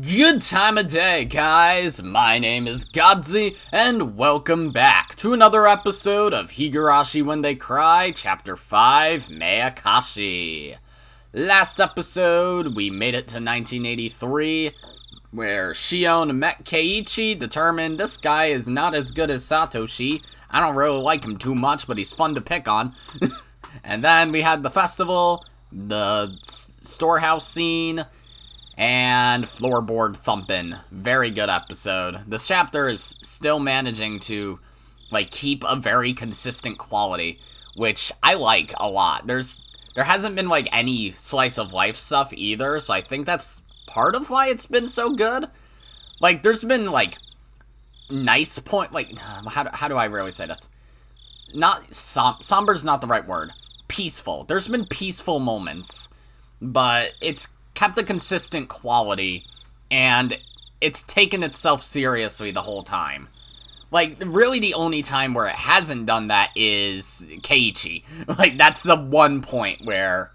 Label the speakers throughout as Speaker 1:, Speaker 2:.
Speaker 1: Good time of day, guys! My name is Godzi, and welcome back to another episode of Higurashi When They Cry, Chapter 5, Meakashi. Last episode, we made it to 1983, where Shion met Keiichi, determined this guy is not as good as Satoshi. I don't really like him too much, but he's fun to pick on. And then we had the festival, the storehouse scene, and floorboard thumping. Very good episode. This chapter is still managing to, keep a very consistent quality, which I like a lot. There hasn't been, any slice of life stuff either, so I think that's part of why it's been so good. There's been, nice point, how do I really say this? Not, somber's not the right word. Peaceful. There's been peaceful moments, but it's kept a consistent quality, and it's taken itself seriously the whole time. Really the only time where it hasn't done that is Keiichi. That's the one point where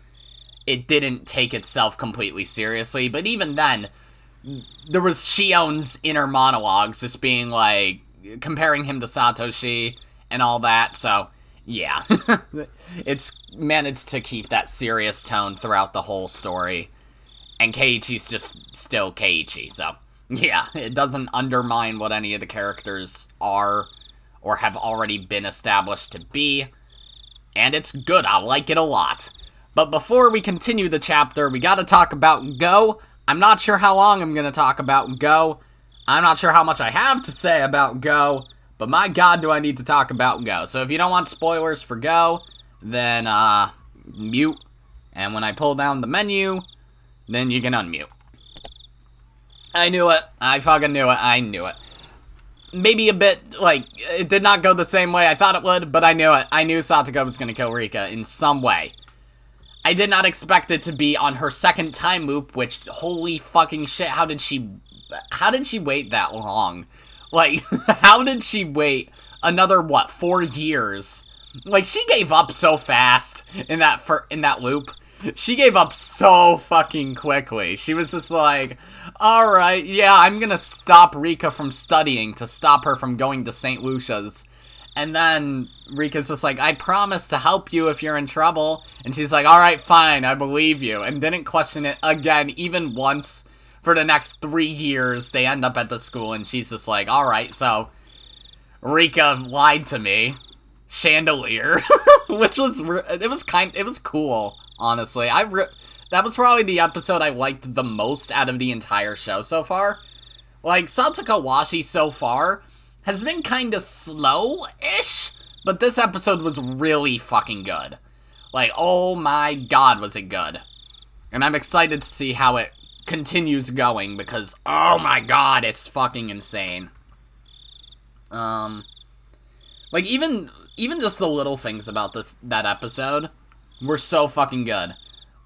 Speaker 1: it didn't take itself completely seriously, but even then, there was Shion's inner monologues just being, comparing him to Satoshi and all that, so, yeah. It's managed to keep that serious tone throughout the whole story. And Keiichi's just still Keiichi, so, yeah, it doesn't undermine what any of the characters are or have already been established to be, and it's good. I like it a lot. But before we continue the chapter, we gotta talk about Go. I'm not sure how long I'm gonna talk about Go. I'm not sure how much I have to say about Go, but my god, do I need to talk about Go. So if you don't want spoilers for Go, then, mute, and when I pull down the menu, then you can unmute. I knew it. I fucking knew it. I knew it. Maybe a bit, it did not go the same way I thought it would, but I knew it. I knew Satoko was gonna kill Rika in some way. I did not expect it to be on her second time loop, which, holy fucking shit, how did she wait that long? How did she wait another, 4 years? She gave up so fast in that loop. She gave up so fucking quickly. She was just alright, yeah, I'm gonna stop Rika from studying to stop her from going to St. Lucia's. And then Rika's just I promise to help you if you're in trouble. And she's alright, fine, I believe you. And didn't question it again, even once. For the next 3 years, they end up at the school, and she's just alright, so Rika lied to me. Chandelier. Which was, it was cool. Honestly, that was probably the episode I liked the most out of the entire show so far. Satoko Washi so far has been kinda slow-ish, but this episode was really fucking good. Oh my god, was it good. And I'm excited to see how it continues going, because, oh my god, it's fucking insane. Even just the little things about that episode were so fucking good.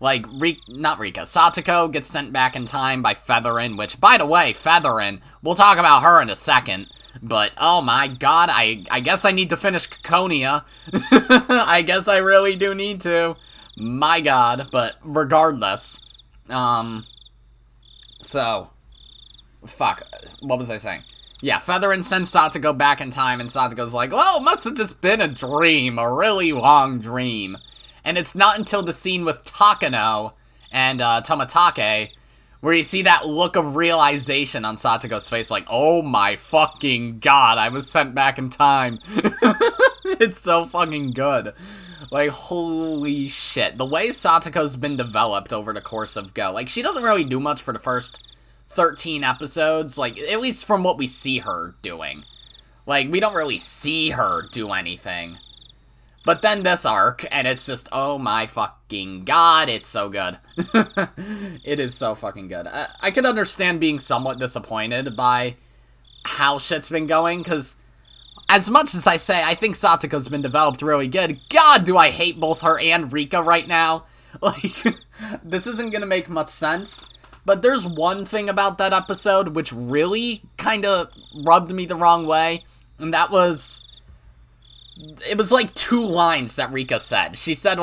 Speaker 1: Not Rika. Satoko gets sent back in time by Featherin, which, by the way, Featherin, we'll talk about her in a second, but, oh my god, I guess I need to finish Kikonia. I guess I really do need to. My god, but regardless, so, fuck, what was I saying? Yeah, Featherin sends Satoko back in time, and Satoko's well, it must have just been a dream, a really long dream. And it's not until the scene with Takano and Tomatake where you see that look of realization on Satoko's face, oh my fucking god, I was sent back in time. It's so fucking good. Holy shit. The way Satoko's been developed over the course of Go, she doesn't really do much for the first 13 episodes, at least from what we see her doing. We don't really see her do anything. But then this arc, and it's just, oh my fucking god, it's so good. It is so fucking good. I could understand being somewhat disappointed by how shit's been going, because as much as I say I think Satoko's been developed really good, god, do I hate both her and Rika right now. This isn't gonna make much sense, but there's one thing about that episode which really kinda rubbed me the wrong way, and that was, it was 2 lines that Rika said. She said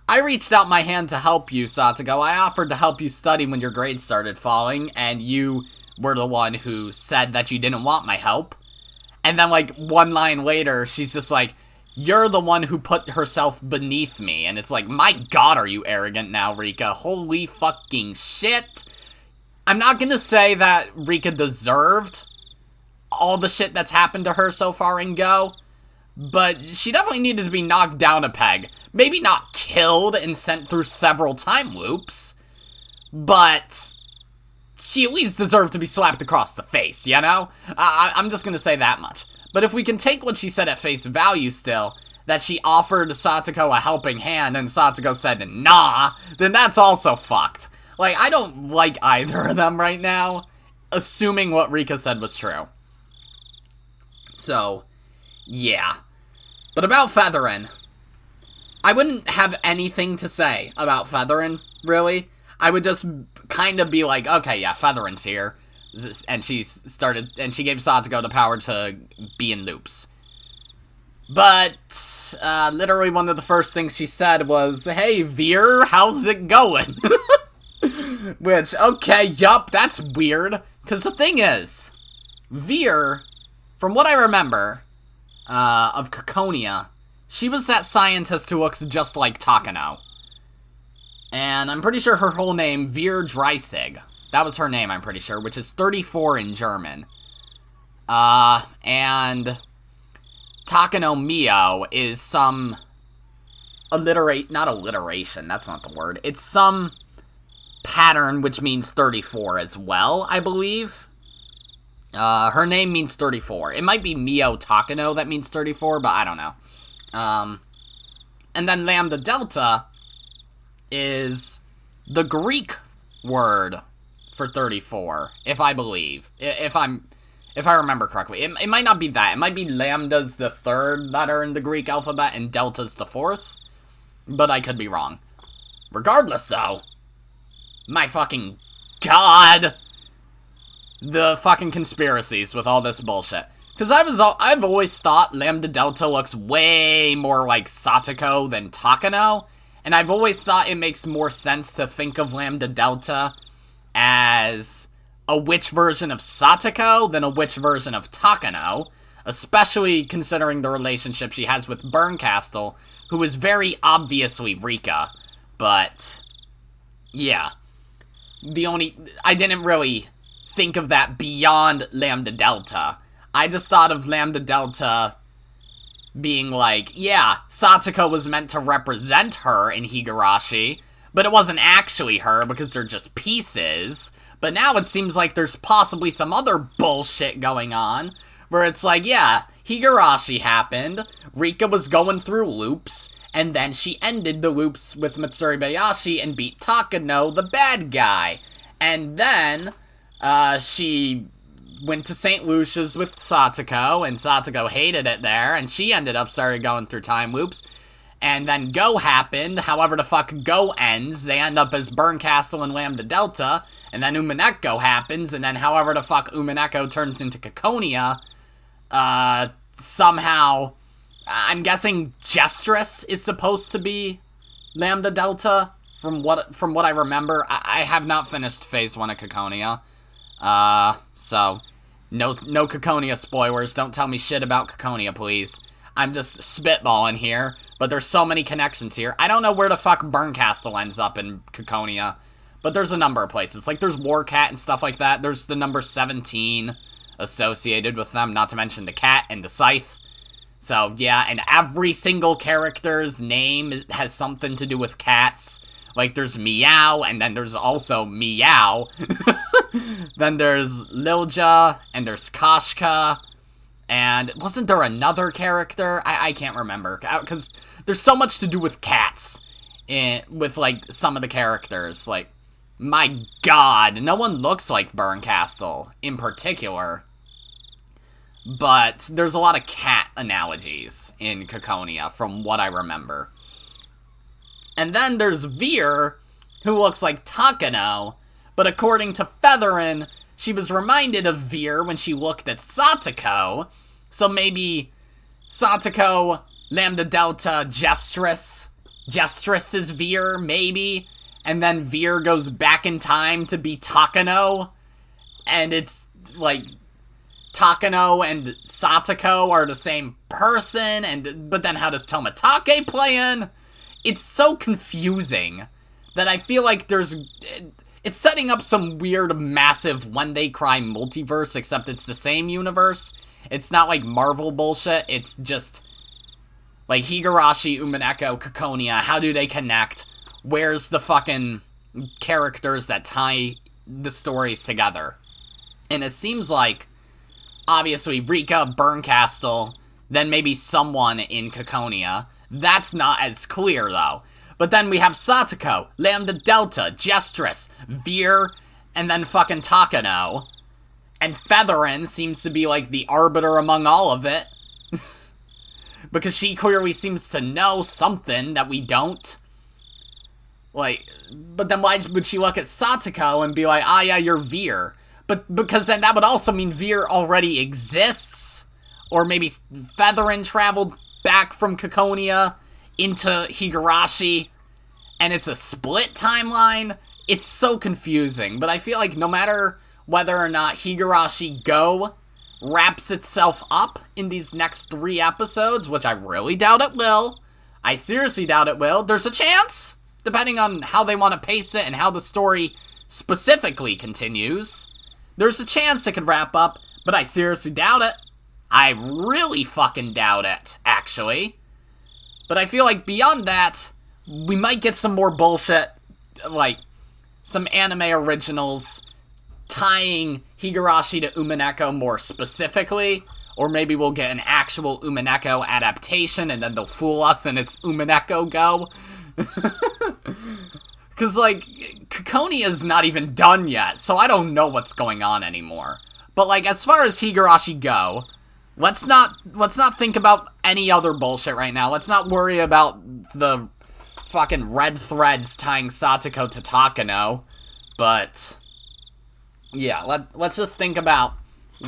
Speaker 1: I reached out my hand to help you, Satoko. I offered to help you study when your grades started falling, and you were the one who said that you didn't want my help. And then, like, one line later, she's just like, you're the one who put herself beneath me. And it's like, my god, are you arrogant now, Rika? Holy fucking shit. I'm not gonna say that Rika deserved all the shit that's happened to her so far in Go, but she definitely needed to be knocked down a peg. Maybe not killed and sent through several time loops, but she at least deserved to be slapped across the face, you know? I'm just gonna say that much. But if we can take what she said at face value still, that she offered Satoko a helping hand and Satoko said nah, then that's also fucked. Like, I don't like either of them right now, assuming what Rika said was true. So, yeah. But about Featherin, I wouldn't have anything to say about Featherin, really. I would just kind of be like, okay, yeah, Featherin's here. And she gave Satoko the power to be in loops. But, literally one of the first things she said was, hey, Veer, how's it going? Which, okay, yup, that's weird. Because the thing is, Veer, from what I remember, of Caconia, she was that scientist who looks just like Takano. And I'm pretty sure her whole name, Veer Dreisig. That was her name, I'm pretty sure, which is 34 in German. And Takano Mio is some not alliteration, that's not the word. It's some pattern which means 34 as well, I believe. Her name means 34. It might be Mio Takano that means 34, but I don't know. And then Lambda Delta is the Greek word for 34, if I believe. If I remember correctly. It might not be that. It might be Lambda's the third letter in the Greek alphabet and Delta's the fourth. But I could be wrong. Regardless, though, my fucking god, the fucking conspiracies with all this bullshit. Because I've always thought Lambda Delta looks way more like Satoko than Takano. And I've always thought it makes more sense to think of Lambda Delta as a witch version of Satoko than a witch version of Takano. Especially considering the relationship she has with Berncastle, who is very obviously Rika. But, yeah. I didn't really think of that beyond Lambda Delta. I just thought of Lambda Delta being like, yeah, Satoko was meant to represent her in Higurashi, but it wasn't actually her because they're just pieces. But now it seems like there's possibly some other bullshit going on, where it's like, yeah, Higurashi happened, Rika was going through loops, and then she ended the loops with Matsuri Bayashi and beat Takano, the bad guy. And then, she went to St. Lucia's with Satoko, and Satoko hated it there, and she ended up started going through time loops. And then Go happened, however the fuck Go ends, they end up as Berncastle and Lambda Delta, and then Umineko happens, and then however the fuck Umineko turns into Caconia, somehow, I'm guessing Gestress is supposed to be Lambda Delta, from what I remember. I have not finished Phase 1 of Caconia, so, no Caconia spoilers, don't tell me shit about Caconia, please. I'm just spitballing here, but there's so many connections here. I don't know where the fuck Berncastle ends up in Caconia, but there's a number of places. Like, there's Warcat and stuff like that. There's the number 17 associated with them, not to mention the cat and the scythe. So, yeah, and every single character's name has something to do with cats. Like, there's Meow, and then there's also Meow. Then there's Lilja, and there's Kashka. And wasn't there another character? I can't remember, because there's so much to do with cats with, like, some of the characters. Like, my god, no one looks like Berncastle in particular. But there's a lot of cat analogies in Caconia, from what I remember. And then there's Veer, who looks like Takano, but according to Featherin, she was reminded of Veer when she looked at Satoko, so maybe Satoko, Lambda Delta, Gestress Gestress is Veer, maybe, and then Veer goes back in time to be Takano, and it's, like, Takano and Satoko are the same person, but then how does Tomitake play in? It's so confusing that I feel like it's setting up some weird, massive When They Cry multiverse, except it's the same universe. It's not like Marvel bullshit, it's just like Higurashi, Umineko, Kikonia, how do they connect? Where's the fucking characters that tie the stories together? And it seems like, obviously, Rika, Bernkastel, then maybe someone in Kikonia. That's not as clear, though. But then we have Satoko, Lambda Delta, Gestress, Veer, and then fucking Takano. And Featherin seems to be, like, the arbiter among all of it. Because she clearly seems to know something that we don't. Like, but then why would she look at Satoko and be like, ah, yeah, you're Veer? But because then that would also mean Veer already exists. Or maybe Featherin traveled back from Kikonia into Higurashi, and it's a split timeline. It's so confusing, but I feel like no matter whether or not Higurashi Go wraps itself up in these next 3 episodes, which I really doubt it will. I seriously doubt it will. There's a chance, depending on how they want to pace it and how the story specifically continues. There's a chance it could wrap up, but I seriously doubt it. I really fucking doubt it, actually. But I feel like beyond that, we might get some more bullshit, like some anime originals tying Higurashi to Umineko more specifically, or maybe we'll get an actual Umineko adaptation and then they'll fool us and it's Umineko Go. Because, like, Kikonia's not even done yet, so I don't know what's going on anymore. But, like, as far as Higurashi Go, let's not think about any other bullshit right now. Let's not worry about the fucking red threads tying Satoko to Takano. But yeah, let's just think about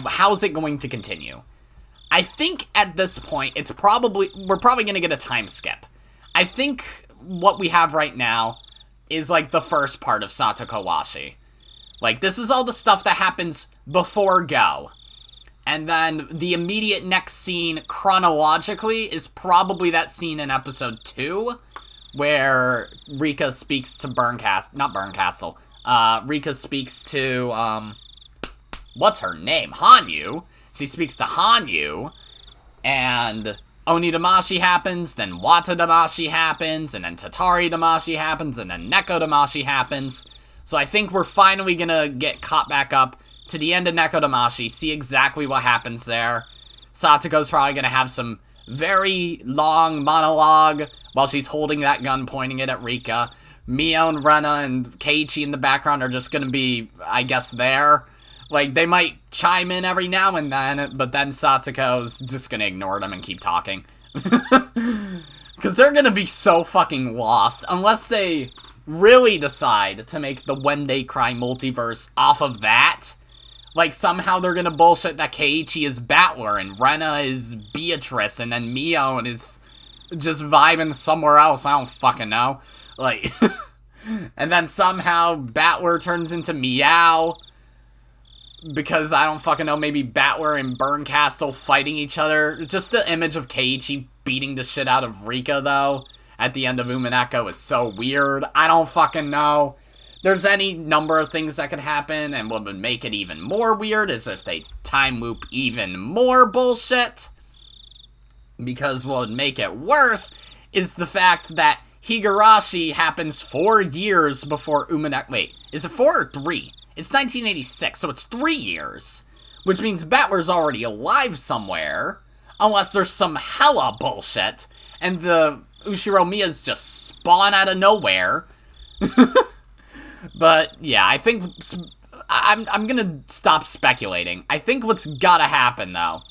Speaker 1: how's it going to continue. I think at this point we're probably going to get a time skip. I think what we have right now is like the first part of Satoko Washi. Like, this is all the stuff that happens before Go. And then the immediate next scene chronologically is probably that scene in episode 2 where Rika speaks to Rika speaks to, what's her name? Hanyu. She speaks to Hanyu, and Onidamashi happens, then Watadamashi happens, and then Tatari Damashi happens, and then Neko Damashi happens. So I think we're finally gonna get caught back up to the end of Neko Damashi, see exactly what happens there. Satoko's probably gonna have some very long monologue while she's holding that gun, pointing it at Rika. Mio and Rena and Keiichi in the background are just gonna be, I guess, there. Like, they might chime in every now and then, but then Satoko's just gonna ignore them and keep talking. Because they're gonna be so fucking lost, unless they really decide to make the When They Cry multiverse off of that. Like, somehow they're gonna bullshit that Keiichi is Battler, and Rena is Beatrice, and then Mio is just vibing somewhere else, I don't fucking know. Like, and then somehow Battler turns into Meow, because I don't fucking know, maybe Battler and Bernkastel fighting each other. Just the image of Keiichi beating the shit out of Rika, though, at the end of Umineko is so weird. I don't fucking know. There's any number of things that could happen, and what would make it even more weird is if they time loop even more bullshit. Because what would make it worse is the fact that Higurashi happens 4 years before Umineko. Wait, is it 4 or 3? It's 1986, so it's 3 years. Which means Battler's already alive somewhere. Unless there's some hella bullshit, and the Ushiromiya's just spawn out of nowhere. But, yeah, I think I'm gonna stop speculating. I think what's gotta happen, though,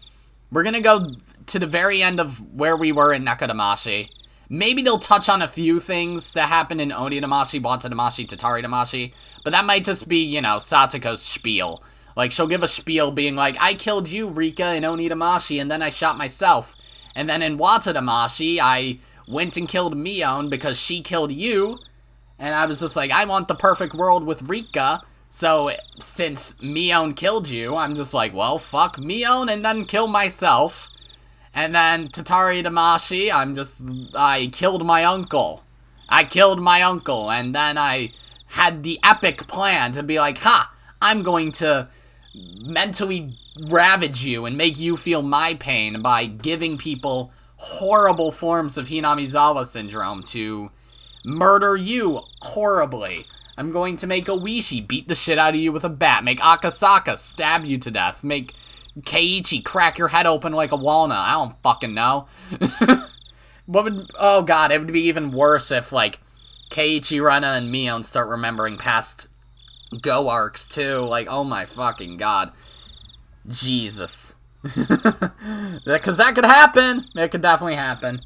Speaker 1: we're gonna go to the very end of where we were in Neko Damashi. Maybe they'll touch on a few things that happened in Onidamashi, Watadamashi, Tatari Damashi, but that might just be, you know, Satoko's spiel. Like, she'll give a spiel being like, I killed you, Rika, in Onidamashi, and then I shot myself. And then in Watadamashi, I went and killed Mion because she killed you. And I was just like, I want the perfect world with Rika. So since Mion killed you, I'm just like, well, fuck Mion and then kill myself. And then Tatari Damashi, I killed my uncle. And then I had the epic plan to be like, I'm going to mentally ravage you and make you feel my pain by giving people horrible forms of Hinamizawa syndrome to murder you horribly. I'm going to make Oishi beat the shit out of you with a bat, make Akasaka stab you to death, make Keiichi crack your head open like a walnut. I don't fucking know. Oh god, it would be even worse if, like, Keiichi, Rena, and Mion start remembering past Go arcs, too. Like, oh my fucking god. Jesus. Because that could happen. It could definitely happen.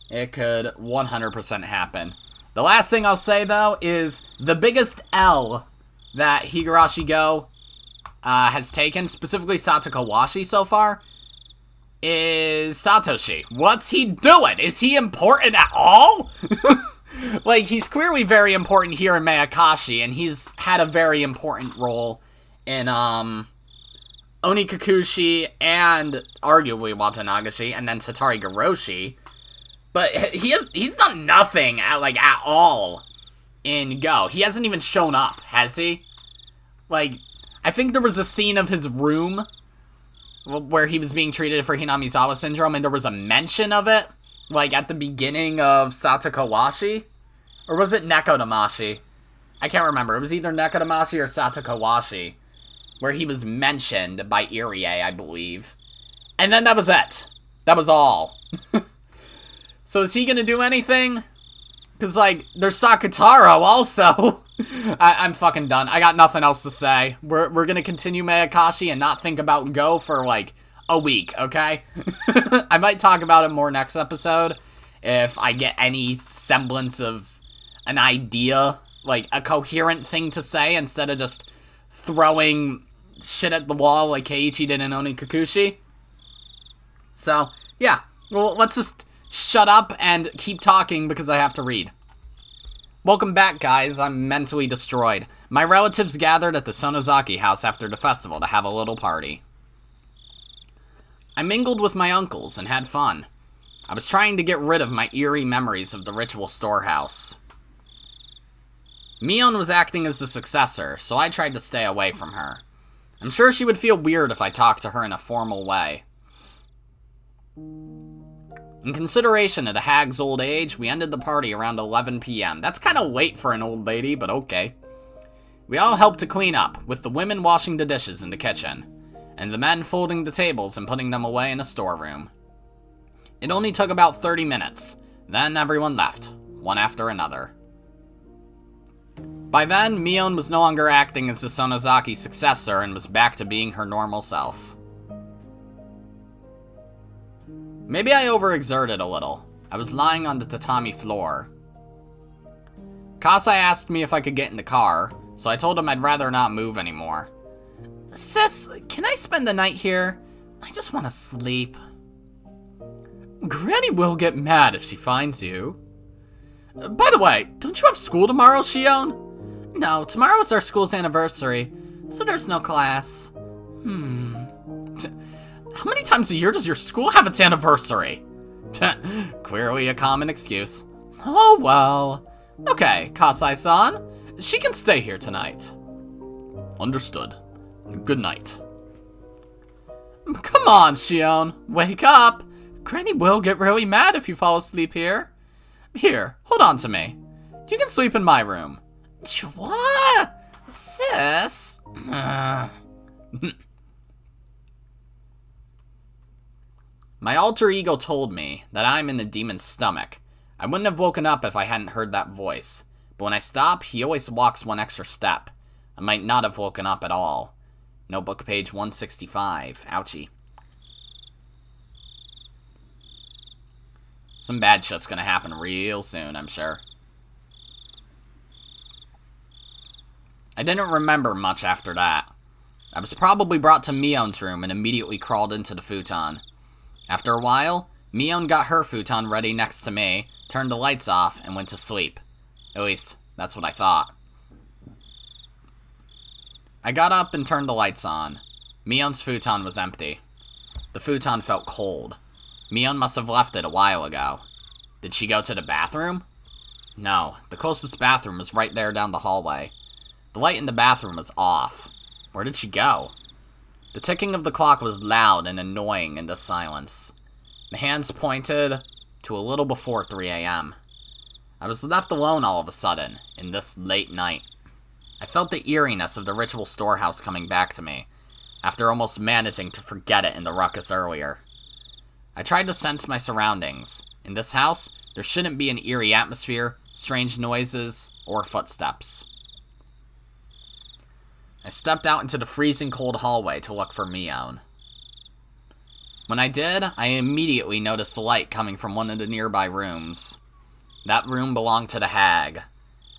Speaker 1: It could 100% happen. The last thing I'll say, though, is the biggest L that Higurashi Go has taken, specifically Satakawashi so far, is Satoshi. What's he doing? Is he important at all? Like, he's clearly very important here in Meakashi, and he's had a very important role in, Onikakushi and arguably Watanagashi, and then Tatari Garoshi. But he's done nothing at all in Go. He hasn't even shown up, has he? Like, I think there was a scene of his room where he was being treated for Hinamizawa syndrome, and there was a mention of it, like, at the beginning of Satakawashi? Or was it Nekodamashi? I can't remember. It was either Nekodamashi or Satakawashi, where he was mentioned by Irie, I believe. And then that was it. That was all. So is he gonna do anything? Because, like, there's Sakutaro also. I'm fucking done. I got nothing else to say. We're gonna continue Meakashi and not think about Go for, like, a week, okay? I might talk about it more next episode if I get any semblance of an idea, like, a coherent thing to say instead of just throwing shit at the wall like Keiichi did in Onikakushi. So, yeah. Well, let's just shut up and keep talking because I have to read. Welcome back, guys. I'm mentally destroyed. My relatives gathered at the Sonozaki house after the festival to have a little party. I mingled with my uncles and had fun. I was trying to get rid of my eerie memories of the ritual storehouse. Mion was acting as the successor, so I tried to stay away from her. I'm sure she would feel weird if I talked to her in a formal way. In consideration of the hag's old age, we ended the party around 11 p.m. That's kind of late for an old lady, but okay. We all helped to clean up, with the women washing the dishes in the kitchen, and the men folding the tables and putting them away in a storeroom. It only took about 30 minutes, then everyone left, one after another. By then, Mion was no longer acting as the Sonozaki's successor and was back to being her normal self. Maybe I overexerted a little. I was lying on the tatami floor. Kasai asked me if I could get in the car, so I told him I'd rather not move anymore. Sis, can I spend the night here? I just want to sleep. Granny will get mad if she finds you. By the way, don't you have school tomorrow, Shion? No, tomorrow is our school's anniversary, so there's no class. How many times a year does your school have its anniversary? Clearly a common excuse. Oh well. Okay, Kasai-san. She can stay here tonight. Understood. Good night. Come on, Shion. Wake up. Granny will get really mad if you fall asleep here. Here, hold on to me. You can sleep in my room. What? Sis? My alter ego told me that I'm in the demon's stomach. I wouldn't have woken up if I hadn't heard that voice. But when I stop, he always walks one extra step. I might not have woken up at all. Notebook page 165. Ouchie. Some bad shit's gonna happen real soon, I'm sure. I didn't remember much after that. I was probably brought to Mion's room and immediately crawled into the futon. After a while, Mion got her futon ready next to me, turned the lights off, and went to sleep. At least, that's what I thought. I got up and turned the lights on. Mion's futon was empty. The futon felt cold. Mion must have left it a while ago. Did she go to the bathroom? No, the closest bathroom was right there down the hallway. The light in the bathroom was off. Where did she go? The ticking of the clock was loud and annoying in the silence. The hands pointed to a little before 3 a.m. I was left alone all of a sudden, in this late night. I felt the eeriness of the ritual storehouse coming back to me, after almost managing to forget it in the ruckus earlier. I tried to sense my surroundings. In this house, there shouldn't be an eerie atmosphere, strange noises, or footsteps. I stepped out into the freezing cold hallway to look for Mion. When I did, I immediately noticed a light coming from one of the nearby rooms. That room belonged to the hag.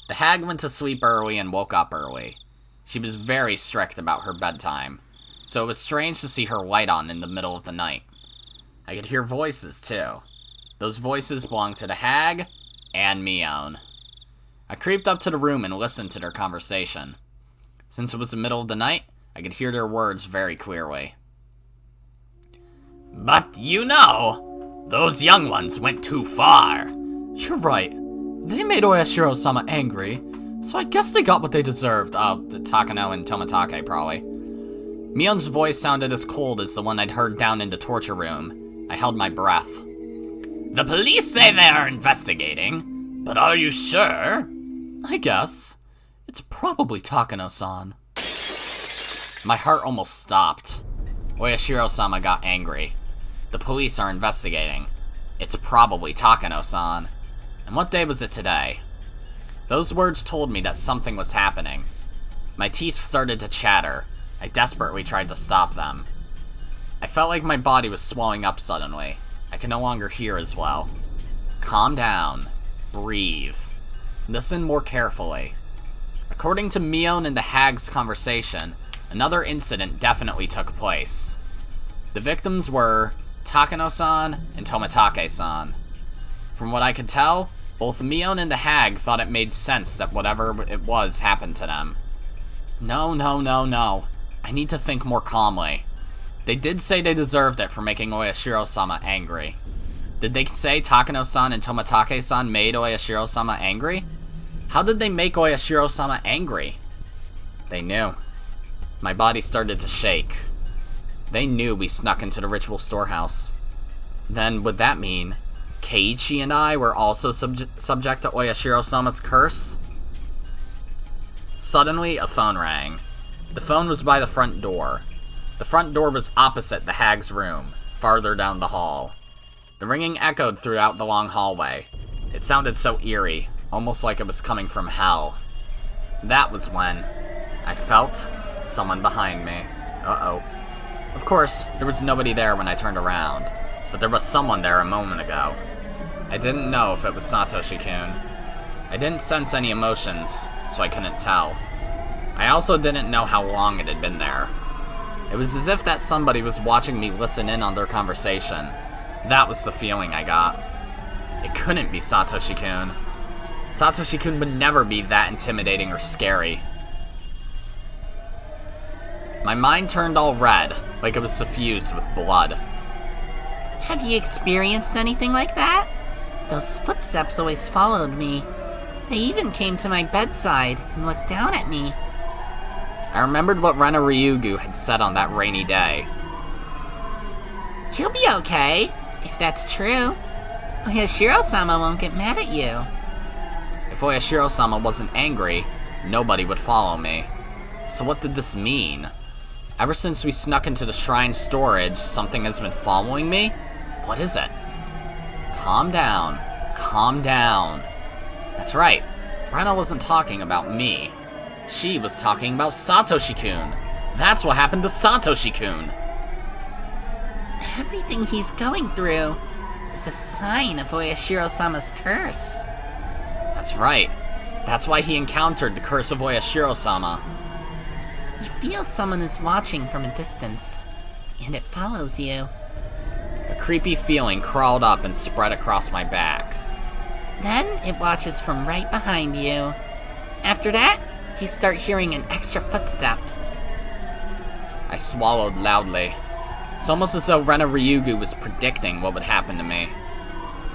Speaker 1: The hag went to sleep early and woke up early. She was very strict about her bedtime, so it was strange to see her light on in the middle of the night. I could hear voices, too. Those voices belonged to the hag and Mion. I creeped up to the room and listened to their conversation. Since it was the middle of the night, I could hear their words very clearly. But you know, those young ones went too far.
Speaker 2: You're right. They made Oyashiro-sama angry, so I guess they got what they deserved.
Speaker 1: Takano and Tomatake, probably. Mion's voice sounded as cold as the one I'd heard down in the torture room. I held my breath. The police say they are investigating, but are you sure?
Speaker 2: I guess. It's probably Takano-san.
Speaker 1: My heart almost stopped. Oyashiro-sama got angry. The police are investigating. It's probably Takano-san. And what day was it today? Those words told me that something was happening. My teeth started to chatter. I desperately tried to stop them. I felt like my body was swelling up suddenly. I could no longer hear as well. Calm down. Breathe. Listen more carefully. According to Mion and the hag's conversation, another incident definitely took place. The victims were Takano-san and Tomatake-san. From what I could tell, both Mion and the hag thought it made sense that whatever it was happened to them. No. I need to think more calmly. They did say they deserved it for making Oyashiro-sama angry. Did they say Takano-san and Tomatake-san made Oyashiro-sama angry? How did they make Oyashiro-sama angry? They knew. My body started to shake. They knew we snuck into the ritual storehouse. Then, would that mean Keiichi and I were also subject to Oyashiro-sama's curse? Suddenly, a phone rang. The phone was by the front door. The front door was opposite the hag's room, farther down the hall. The ringing echoed throughout the long hallway. It sounded so eerie, almost like it was coming from hell. That was when I felt someone behind me. Uh-oh. Of course, there was nobody there when I turned around, but there was someone there a moment ago. I didn't know if it was Satoshi-kun. I didn't sense any emotions, so I couldn't tell. I also didn't know how long it had been there. It was as if that somebody was watching me listen in on their conversation. That was the feeling I got. It couldn't be Satoshi-kun. Satoshi-kun would never be that intimidating or scary. My mind turned all red, like it was suffused with blood.
Speaker 3: Have you experienced anything like that? Those footsteps always followed me. They even came to my bedside and looked down at me.
Speaker 1: I remembered what Rena Ryugu had said on that rainy day.
Speaker 3: You'll be okay, if that's true. Oyashiro-sama won't get mad at you.
Speaker 1: If Oyashiro-sama wasn't angry, nobody would follow me. So what did this mean? Ever since we snuck into the shrine storage, something has been following me? What is it? Calm down. Calm down. That's right. Rena wasn't talking about me. She was talking about Satoshi-kun. That's what happened to Satoshi-kun.
Speaker 3: Everything he's going through is a sign of Oyashiro-sama's curse.
Speaker 1: That's right. That's why he encountered the curse of Oyashiro-sama.
Speaker 3: You feel someone is watching from a distance, and it follows you.
Speaker 1: A creepy feeling crawled up and spread across my back.
Speaker 3: Then it watches from right behind you. After that, you start hearing an extra footstep.
Speaker 1: I swallowed loudly. It's almost as though Rena Ryugu was predicting what would happen to me.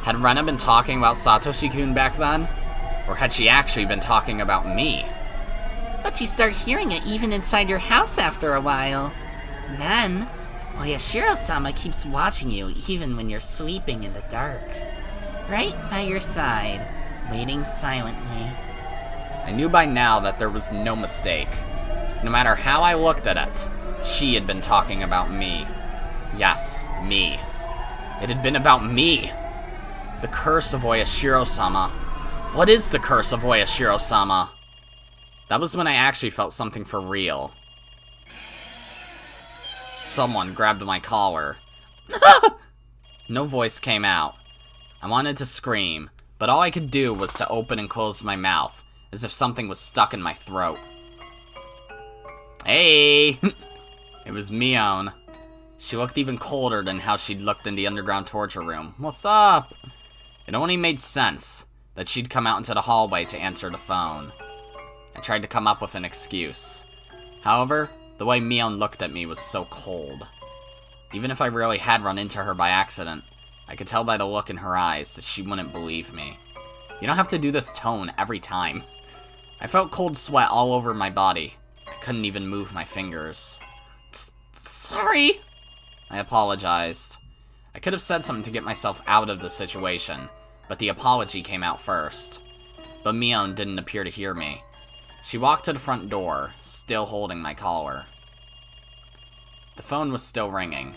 Speaker 1: Had Rena been talking about Satoshi-kun back then? Or had she actually been talking about me?
Speaker 3: But you start hearing it even inside your house after a while. Then, Oyashiro-sama keeps watching you even when you're sleeping in the dark. Right by your side, waiting silently.
Speaker 1: I knew by now that there was no mistake. No matter how I looked at it, she had been talking about me. Yes, me. It had been about me. The curse of Oyashiro-sama. What is the curse of Oyashiro-sama? That was when I actually felt something for real. Someone grabbed my collar. No voice came out. I wanted to scream, but all I could do was to open and close my mouth, as if something was stuck in my throat. Hey! It was Mion. She looked even colder than how she'd looked in the underground torture room. What's up? It only made sense that she'd come out into the hallway to answer the phone. I tried to come up with an excuse. However, the way Mion looked at me was so cold. Even if I really had run into her by accident, I could tell by the look in her eyes that she wouldn't believe me. You don't have to do this tone every time. I felt cold sweat all over my body. I couldn't even move my fingers.
Speaker 3: Sorry.
Speaker 1: I apologized. I could have said something to get myself out of the situation, but the apology came out first. But Mion didn't appear to hear me. She walked to the front door, still holding my collar. The phone was still ringing.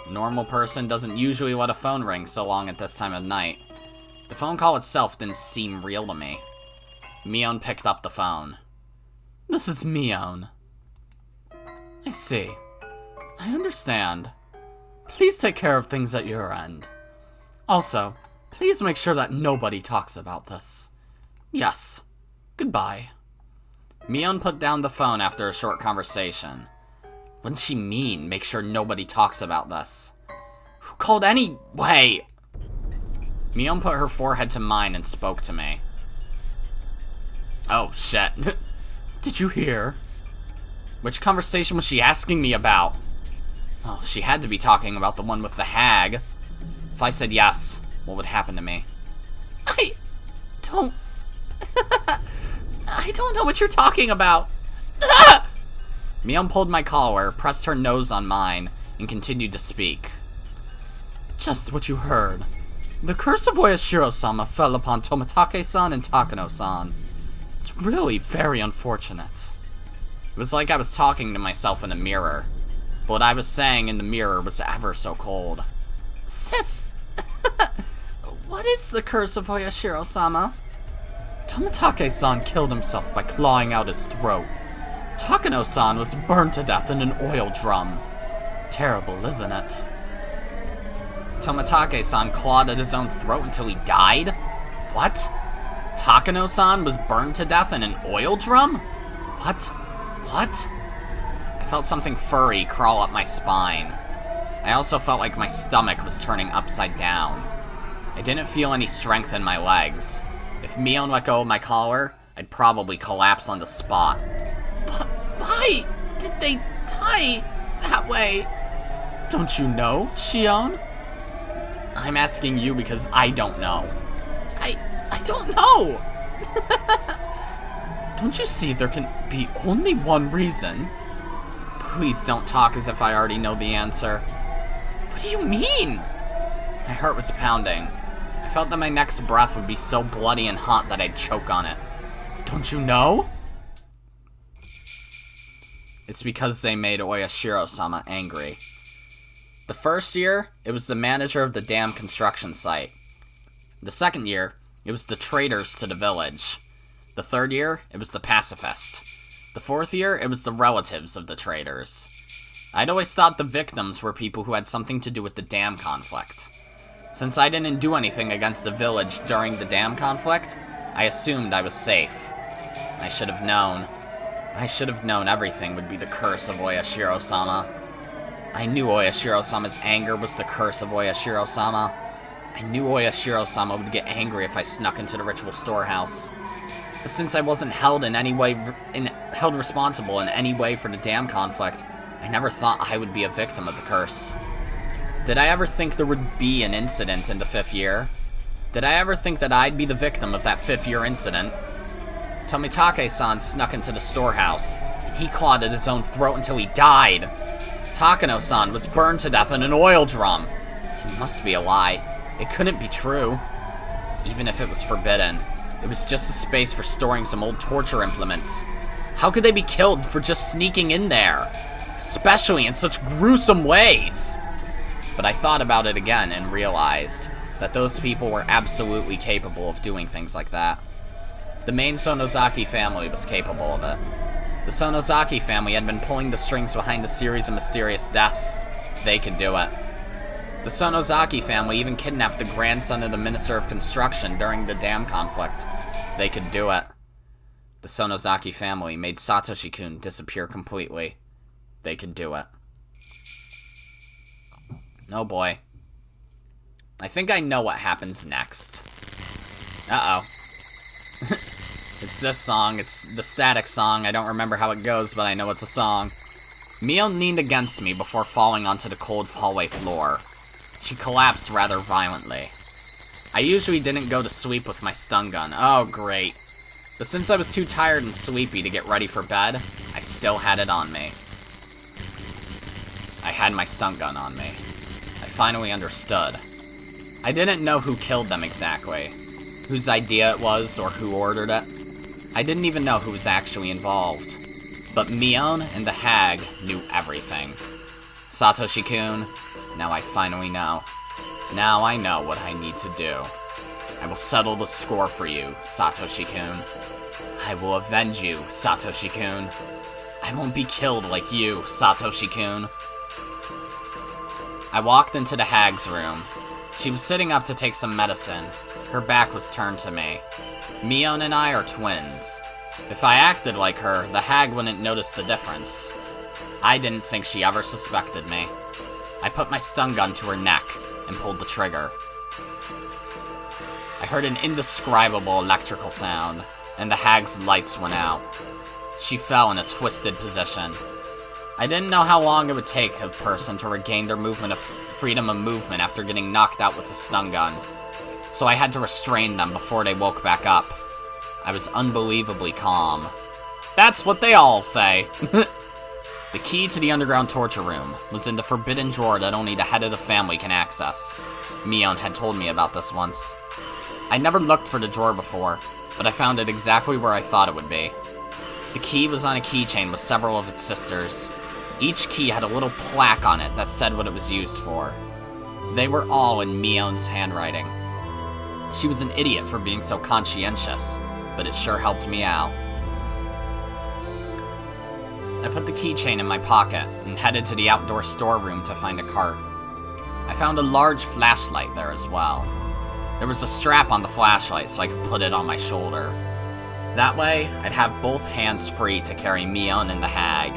Speaker 1: A normal person doesn't usually let a phone ring so long at this time of night. The phone call itself didn't seem real to me. Mion picked up the phone.
Speaker 2: This is Mion. I see. I understand. Please take care of things at your end. Also, please make sure that nobody talks about this. Yes. Goodbye.
Speaker 1: Mion put down the phone after a short conversation. What did she mean, make sure nobody talks about this? Who called anyway? Mion put her forehead to mine and spoke to me. Oh, shit.
Speaker 2: Did you hear?
Speaker 1: Which conversation was she asking me about? Oh, she had to be talking about the one with the hag. If I said yes, what would happen to me?
Speaker 3: I don't know what you're talking about.
Speaker 1: Mion pulled my collar, pressed her nose on mine, and continued to speak.
Speaker 2: Just what you heard. The curse of Oyashiro-sama fell upon Tomitake-san and Takano-san. It's really very unfortunate.
Speaker 1: It was like I was talking to myself in a mirror. But what I was saying in the mirror was ever so cold.
Speaker 3: Sis, what is the curse of Oyashiro-sama?
Speaker 2: Tomitake-san killed himself by clawing out his throat. Takano-san was burned to death in an oil drum. Terrible, isn't it?
Speaker 1: Tomitake-san clawed at his own throat until he died? What? Takano-san was burned to death in an oil drum? What? What? I felt something furry crawl up my spine. I also felt like my stomach was turning upside down. I didn't feel any strength in my legs. If Mion let go of my collar, I'd probably collapse on the spot.
Speaker 3: But why did they die that way?
Speaker 2: Don't you know, Shion?
Speaker 1: I'm asking you because I don't know.
Speaker 3: I don't know.
Speaker 2: Don't you see there can be only one reason?
Speaker 1: Please don't talk as if I already know the answer.
Speaker 3: What do you mean?
Speaker 1: My heart was pounding. I felt that my next breath would be so bloody and hot that I'd choke on it.
Speaker 2: Don't you know?
Speaker 1: It's because they made Oyashiro-sama angry. The first year, it was the manager of the dam construction site. The second year, it was the traitors to the village. The third year, it was the pacifist. The fourth year, it was the relatives of the traitors. I'd always thought the victims were people who had something to do with the dam conflict. Since I didn't do anything against the village during the dam conflict, I assumed I was safe. I should have known. I should have known everything would be the curse of Oyashiro-sama. I knew Oyashiro-sama's anger was the curse of Oyashiro-sama. I knew Oyashiro-sama would get angry if I snuck into the ritual storehouse. But since I wasn't held responsible in any way for the dam conflict, I never thought I would be a victim of the curse. Did I ever think there would be an incident in the 5th year? Did I ever think that I'd be the victim of that 5th year incident? Tomitake-san snuck into the storehouse, and he clawed at his own throat until he died. Takano-san was burned to death in an oil drum. It must be a lie. It couldn't be true. Even if it was forbidden, it was just a space for storing some old torture implements. How could they be killed for just sneaking in there? Especially in such gruesome ways. But I thought about it again and realized that those people were absolutely capable of doing things like that. The main Sonozaki family was capable of it. The Sonozaki family had been pulling the strings behind a series of mysterious deaths. They could do it. The Sonozaki family even kidnapped the grandson of the Minister of Construction during the dam conflict. They could do it. The Sonozaki family made Satoshi-kun disappear completely. They could do it. Oh boy. I think I know what happens next. Uh-oh. It's this song. It's the static song. I don't remember how it goes, but I know it's a song. Mio leaned against me before falling onto the cold hallway floor. She collapsed rather violently. I usually didn't go to sleep with my stun gun. Oh, great. But since I was too tired and sleepy to get ready for bed, I still had it on me. I had my stun gun on me. I finally understood. I didn't know who killed them exactly, whose idea it was or who ordered it. I didn't even know who was actually involved. But Mion and the hag knew everything. Satoshi-kun, now I finally know. Now I know what I need to do. I will settle the score for you, Satoshi-kun. I will avenge you, Satoshi-kun. I won't be killed like you, Satoshi-kun. I walked into the hag's room. She was sitting up to take some medicine. Her back was turned to me. Mion and I are twins. If I acted like her, the hag wouldn't notice the difference. I didn't think she ever suspected me. I put my stun gun to her neck and pulled the trigger. I heard an indescribable electrical sound, and the hag's lights went out. She fell in a twisted position. I didn't know how long it would take a person to regain their freedom of movement after getting knocked out with a stun gun, so I had to restrain them before they woke back up. I was unbelievably calm. That's what they all say. The key to the underground torture room was in the forbidden drawer that only the head of the family can access. Mion had told me about this once. I never looked for the drawer before, but I found it exactly where I thought it would be. The key was on a keychain with several of its sisters. Each key had a little plaque on it that said what it was used for. They were all in Mion's handwriting. She was an idiot for being so conscientious, but it sure helped me out. I put the keychain in my pocket and headed to the outdoor storeroom to find a cart. I found a large flashlight there as well. There was a strap on the flashlight so I could put it on my shoulder. That way, I'd have both hands free to carry Mion and the hag.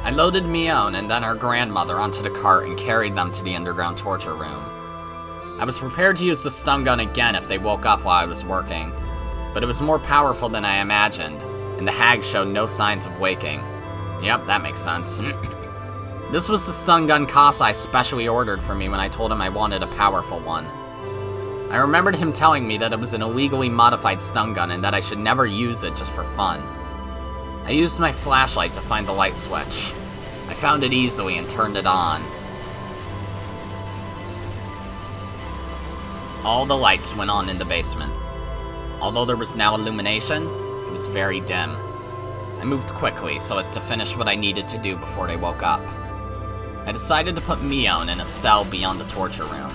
Speaker 1: I loaded Mion and then her grandmother onto the cart and carried them to the underground torture room. I was prepared to use the stun gun again if they woke up while I was working, but it was more powerful than I imagined, and the hag showed no signs of waking. Yep, that makes sense. This was the stun gun Kasai specially ordered for me when I told him I wanted a powerful one. I remembered him telling me that it was an illegally modified stun gun and that I should never use it just for fun. I used my flashlight to find the light switch. I found it easily and turned it on. All the lights went on in the basement. Although there was now illumination, it was very dim. I moved quickly so as to finish what I needed to do before they woke up. I decided to put Mion in a cell beyond the torture room.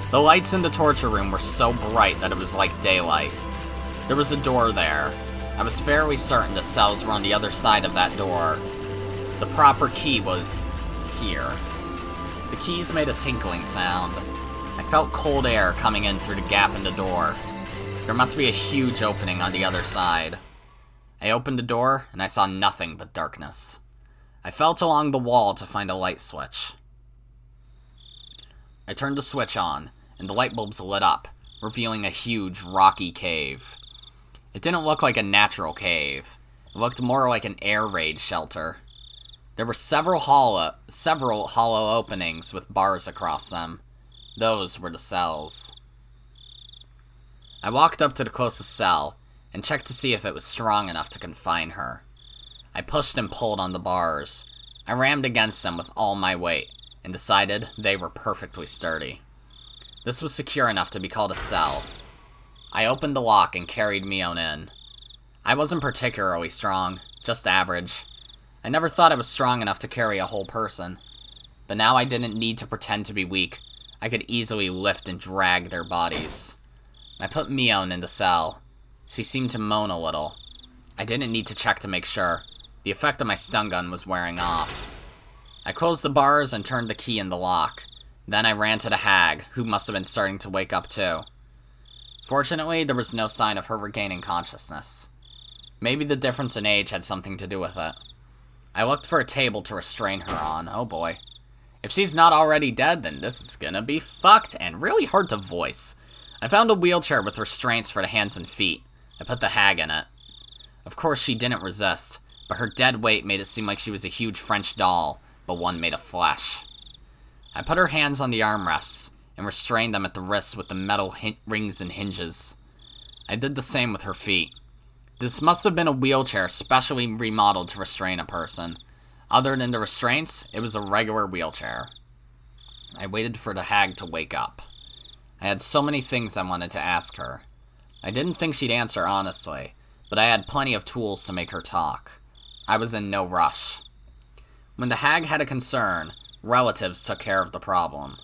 Speaker 1: The lights in the torture room were so bright that it was like daylight. There was a door there. I was fairly certain the cells were on the other side of that door. The proper key was here. The keys made a tinkling sound. I felt cold air coming in through the gap in the door. There must be a huge opening on the other side. I opened the door, and I saw nothing but darkness. I felt along the wall to find a light switch. I turned the switch on, and the light bulbs lit up, revealing a huge, rocky cave. It didn't look like a natural cave. It looked more like an air raid shelter. There were several hollow openings with bars across them. Those were the cells. I walked up to the closest cell, and checked to see if it was strong enough to confine her. I pushed and pulled on the bars. I rammed against them with all my weight, and decided they were perfectly sturdy. This was secure enough to be called a cell. I opened the lock and carried Mion in. I wasn't particularly strong, just average. I never thought I was strong enough to carry a whole person. But now I didn't need to pretend to be weak. I could easily lift and drag their bodies. I put Mion in the cell. She seemed to moan a little. I didn't need to check to make sure. The effect of my stun gun was wearing off. I closed the bars and turned the key in the lock. Then I ran to the hag, who must have been starting to wake up too. Fortunately, there was no sign of her regaining consciousness. Maybe the difference in age had something to do with it. I looked for a table to restrain her on. Oh boy. If she's not already dead, then this is gonna be fucked and really hard to voice. I found a wheelchair with restraints for the hands and feet. I put the hag in it. Of course, she didn't resist, but her dead weight made it seem like she was a huge French doll, but one made of flesh. I put her hands on the armrests and restrained them at the wrists with the metal rings and hinges. I did the same with her feet. This must have been a wheelchair specially remodeled to restrain a person. Other than the restraints, it was a regular wheelchair. I waited for the hag to wake up. I had so many things I wanted to ask her. I didn't think she'd answer honestly, but I had plenty of tools to make her talk. I was in no rush. When the hag had a concern, relatives took care of the problem.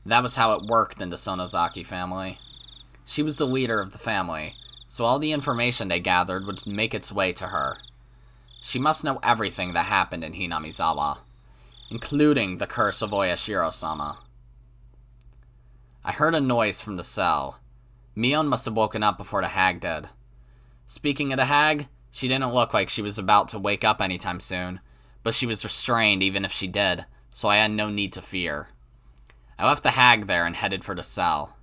Speaker 1: That was how it worked in the Sonozaki family. She was the leader of the family, so all the information they gathered would make its way to her. She must know everything that happened in Hinamizawa, including the curse of Oyashiro-sama. I heard a noise from the cell. Mion must have woken up before the hag did. Speaking of the hag, she didn't look like she was about to wake up anytime soon, but she was restrained even if she did, so I had no need to fear. I left the hag there and headed for the cell.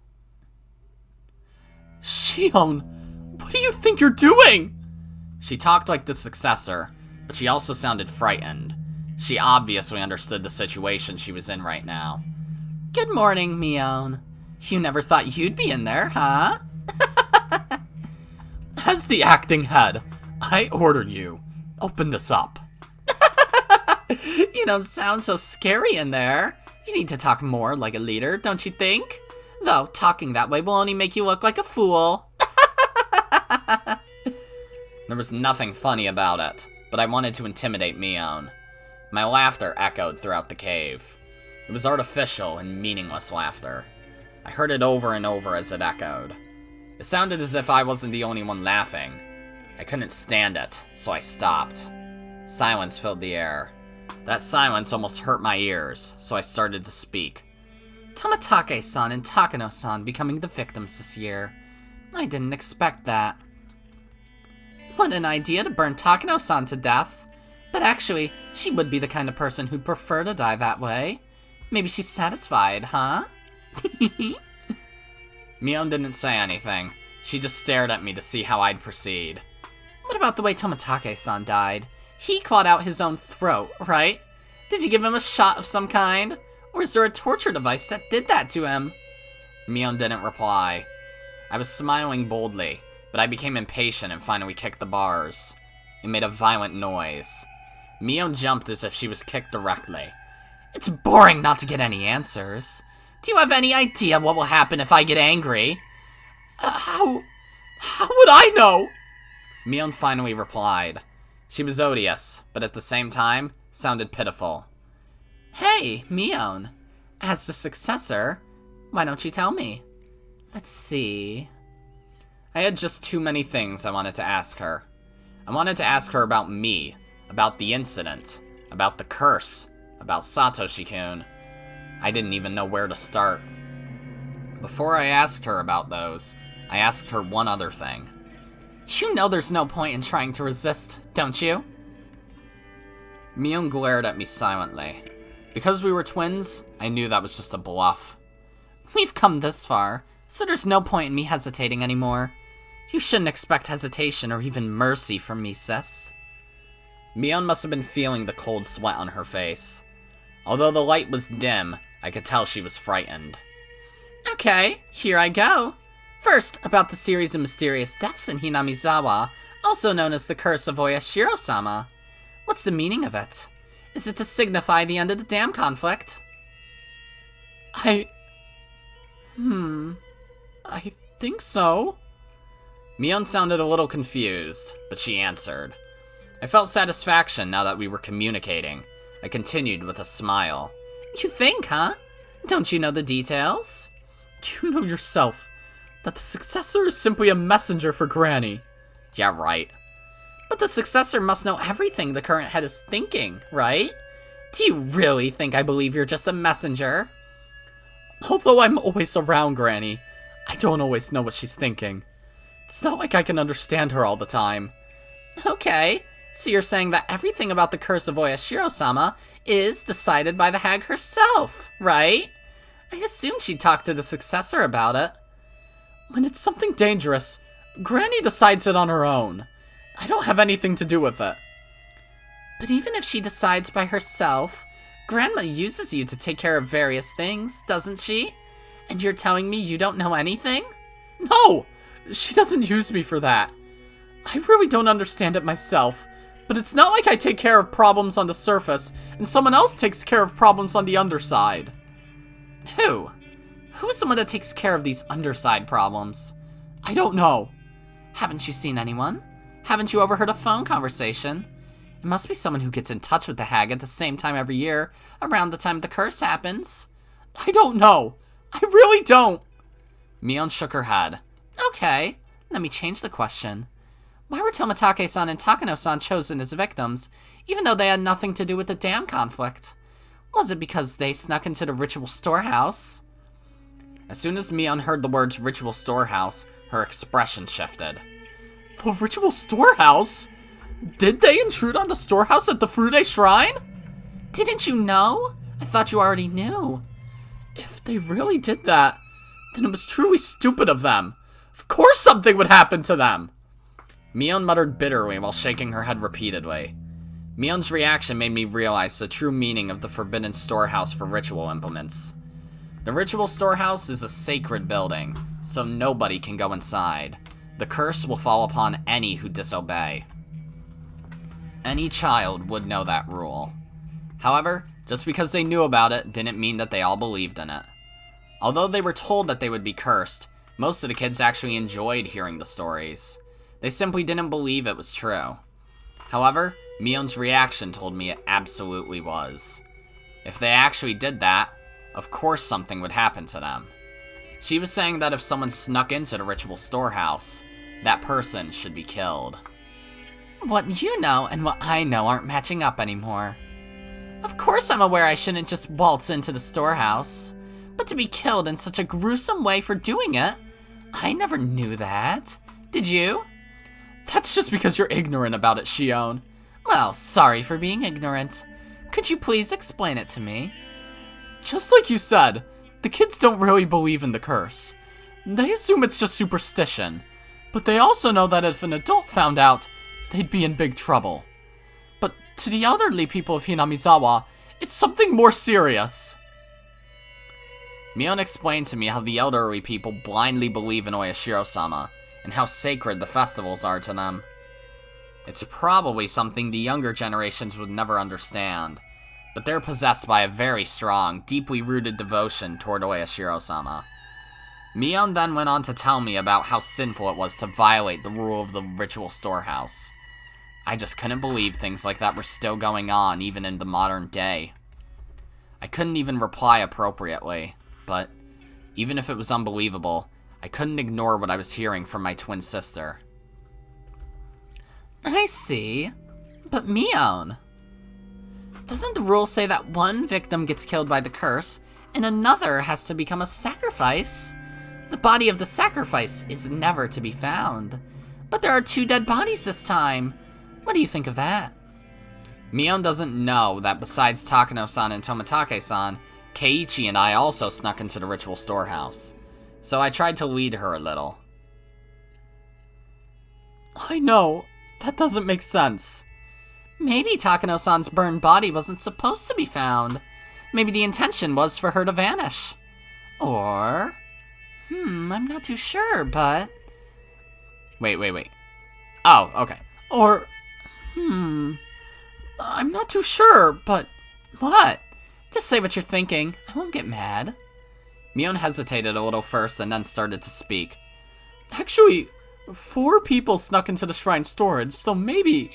Speaker 2: Shion, what do you think you're doing?
Speaker 1: She talked like the successor, but she also sounded frightened. She obviously understood the situation she was in right now.
Speaker 3: Good morning, Mion. You never thought you'd be in there, huh?
Speaker 2: As the acting head, I order you. Open this up.
Speaker 3: You don't sound so scary in there. You need to talk more like a leader, don't you think? Though, talking that way will only make you look like a fool.
Speaker 1: There was nothing funny about it, but I wanted to intimidate Mion. My laughter echoed throughout the cave. It was artificial and meaningless laughter. I heard it over and over as it echoed. It sounded as if I wasn't the only one laughing. I couldn't stand it, so I stopped. Silence filled the air. That silence almost hurt my ears, so I started to speak.
Speaker 3: Tomatake-san and Takano-san becoming the victims this year. I didn't expect that. What an idea to burn Takano-san to death. But actually, she would be the kind of person who'd prefer to die that way. Maybe she's satisfied, huh?
Speaker 1: Mion didn't say anything. She just stared at me to see how I'd proceed.
Speaker 3: What about the way Tomatake-san died? He clawed out his own throat, right? Did you give him a shot of some kind? Or is there a torture device that did that to him?
Speaker 1: Mion didn't reply. I was smiling boldly, but I became impatient and finally kicked the bars. It made a violent noise. Mion jumped as if she was kicked directly.
Speaker 3: It's boring not to get any answers. Do you have any idea what will happen if I get angry?
Speaker 2: How would I know?
Speaker 1: Mion finally replied. She was odious, but at the same time, sounded pitiful.
Speaker 3: Hey, Mion. As the successor, why don't you tell me? Let's see.
Speaker 1: I had just too many things I wanted to ask her. I wanted to ask her about me, about the incident, about the curse, about Satoshi-kun. I didn't even know where to start. Before I asked her about those, I asked her one other thing.
Speaker 3: You know there's no point in trying to resist, don't you?
Speaker 1: Mion glared at me silently. Because we were twins, I knew that was just a bluff.
Speaker 2: We've come this far, so there's no point in me hesitating anymore. You shouldn't expect hesitation or even mercy from me, sis.
Speaker 1: Mion must have been feeling the cold sweat on her face. Although the light was dim, I could tell she was frightened.
Speaker 2: Okay, here I go. First, about the series of mysterious deaths in Hinamizawa, also known as the Curse of Oyashiro-sama. What's the meaning of it? Is it to signify the end of the dam conflict? I think so.
Speaker 1: Mion sounded a little confused, but she answered. I felt satisfaction now that we were communicating. I continued with a smile.
Speaker 2: You think, huh? Don't you know the details?
Speaker 3: You know yourself that the successor is simply a messenger for Granny.
Speaker 1: Yeah, right.
Speaker 2: But the successor must know everything the current head is thinking, right? Do you really think I believe you're just a messenger?
Speaker 3: Although I'm always around Granny, I don't always know what she's thinking. It's not like I can understand her all the time.
Speaker 2: Okay, so you're saying that everything about the curse of Oyashiro-sama is decided by the hag herself, right? I assumed she'd talk to the successor about it.
Speaker 3: When it's something dangerous, Granny decides it on her own. I don't have anything to do with it.
Speaker 2: But even if she decides by herself, Grandma uses you to take care of various things, doesn't she? And you're telling me you don't know anything?
Speaker 3: No! She doesn't use me for that. I really don't understand it myself, but it's not like I take care of problems on the surface and someone else takes care of problems on the underside.
Speaker 2: Who? Who is someone that takes care of these underside problems?
Speaker 3: I don't know.
Speaker 2: Haven't you seen anyone? Haven't you overheard a phone conversation? It must be someone who gets in touch with the hag at the same time every year, around the time the curse happens.
Speaker 3: I don't know. I really don't.
Speaker 1: Mion shook her head.
Speaker 2: Okay, let me change the question. Why were Tomatake-san and Takano-san chosen as victims, even though they had nothing to do with the dam conflict? Was it because they snuck into the ritual storehouse?
Speaker 1: As soon as Mion heard the words ritual storehouse, her expression shifted.
Speaker 3: The ritual storehouse? Did they intrude on the storehouse at the Furude Shrine?
Speaker 2: Didn't you know? I thought you already knew.
Speaker 3: If they really did that, then it was truly stupid of them. Of course something would happen to them.
Speaker 1: Mion muttered bitterly while shaking her head repeatedly. Mion's reaction made me realize the true meaning of the forbidden storehouse for ritual implements. The ritual storehouse is a sacred building, so nobody can go inside. The curse will fall upon any who disobey. Any child would know that rule. However, just because they knew about it didn't mean that they all believed in it. Although they were told that they would be cursed, most of the kids actually enjoyed hearing the stories. They simply didn't believe it was true. However, Mion's reaction told me it absolutely was. If they actually did that, of course something would happen to them. She was saying that if someone snuck into the ritual storehouse, that person should be killed.
Speaker 2: What you know and what I know aren't matching up anymore. Of course I'm aware I shouldn't just waltz into the storehouse, but to be killed in such a gruesome way for doing it, I never knew that. Did you?
Speaker 3: That's just because you're ignorant about it, Shion.
Speaker 2: Well, sorry for being ignorant. Could you please explain it to me?
Speaker 3: Just like you said, the kids don't really believe in the curse. They assume it's just superstition, but they also know that if an adult found out, they'd be in big trouble. But to the elderly people of Hinamizawa, it's something more serious.
Speaker 1: Mion explained to me how the elderly people blindly believe in Oyashiro-sama, and how sacred the festivals are to them. It's probably something the younger generations would never understand, but they're possessed by a very strong, deeply rooted devotion toward Oyashiro-sama. Mion then went on to tell me about how sinful it was to violate the rule of the ritual storehouse. I just couldn't believe things like that were still going on even in the modern day. I couldn't even reply appropriately, but even if it was unbelievable, I couldn't ignore what I was hearing from my twin sister.
Speaker 2: I see. But Mion, doesn't the rule say that one victim gets killed by the curse and another has to become a sacrifice? The body of the sacrifice is never to be found. But there are 2 dead bodies this time. What do you think of that?
Speaker 1: Mion doesn't know that besides Takano-san and Tomitake-san, Keiichi and I also snuck into the ritual storehouse, so I tried to lead her a little.
Speaker 2: I know, that doesn't make sense.
Speaker 3: Maybe Takano-san's burned body wasn't supposed to be found. Maybe the intention was for her to vanish. Or... I'm not too sure, but...
Speaker 1: Wait. Oh, okay.
Speaker 2: Or... I'm not too sure, but...
Speaker 3: What? Just say what you're thinking. I won't get mad.
Speaker 1: Mion hesitated a little first and then started to speak.
Speaker 2: Actually, 4 people snuck into the shrine storage, so maybe...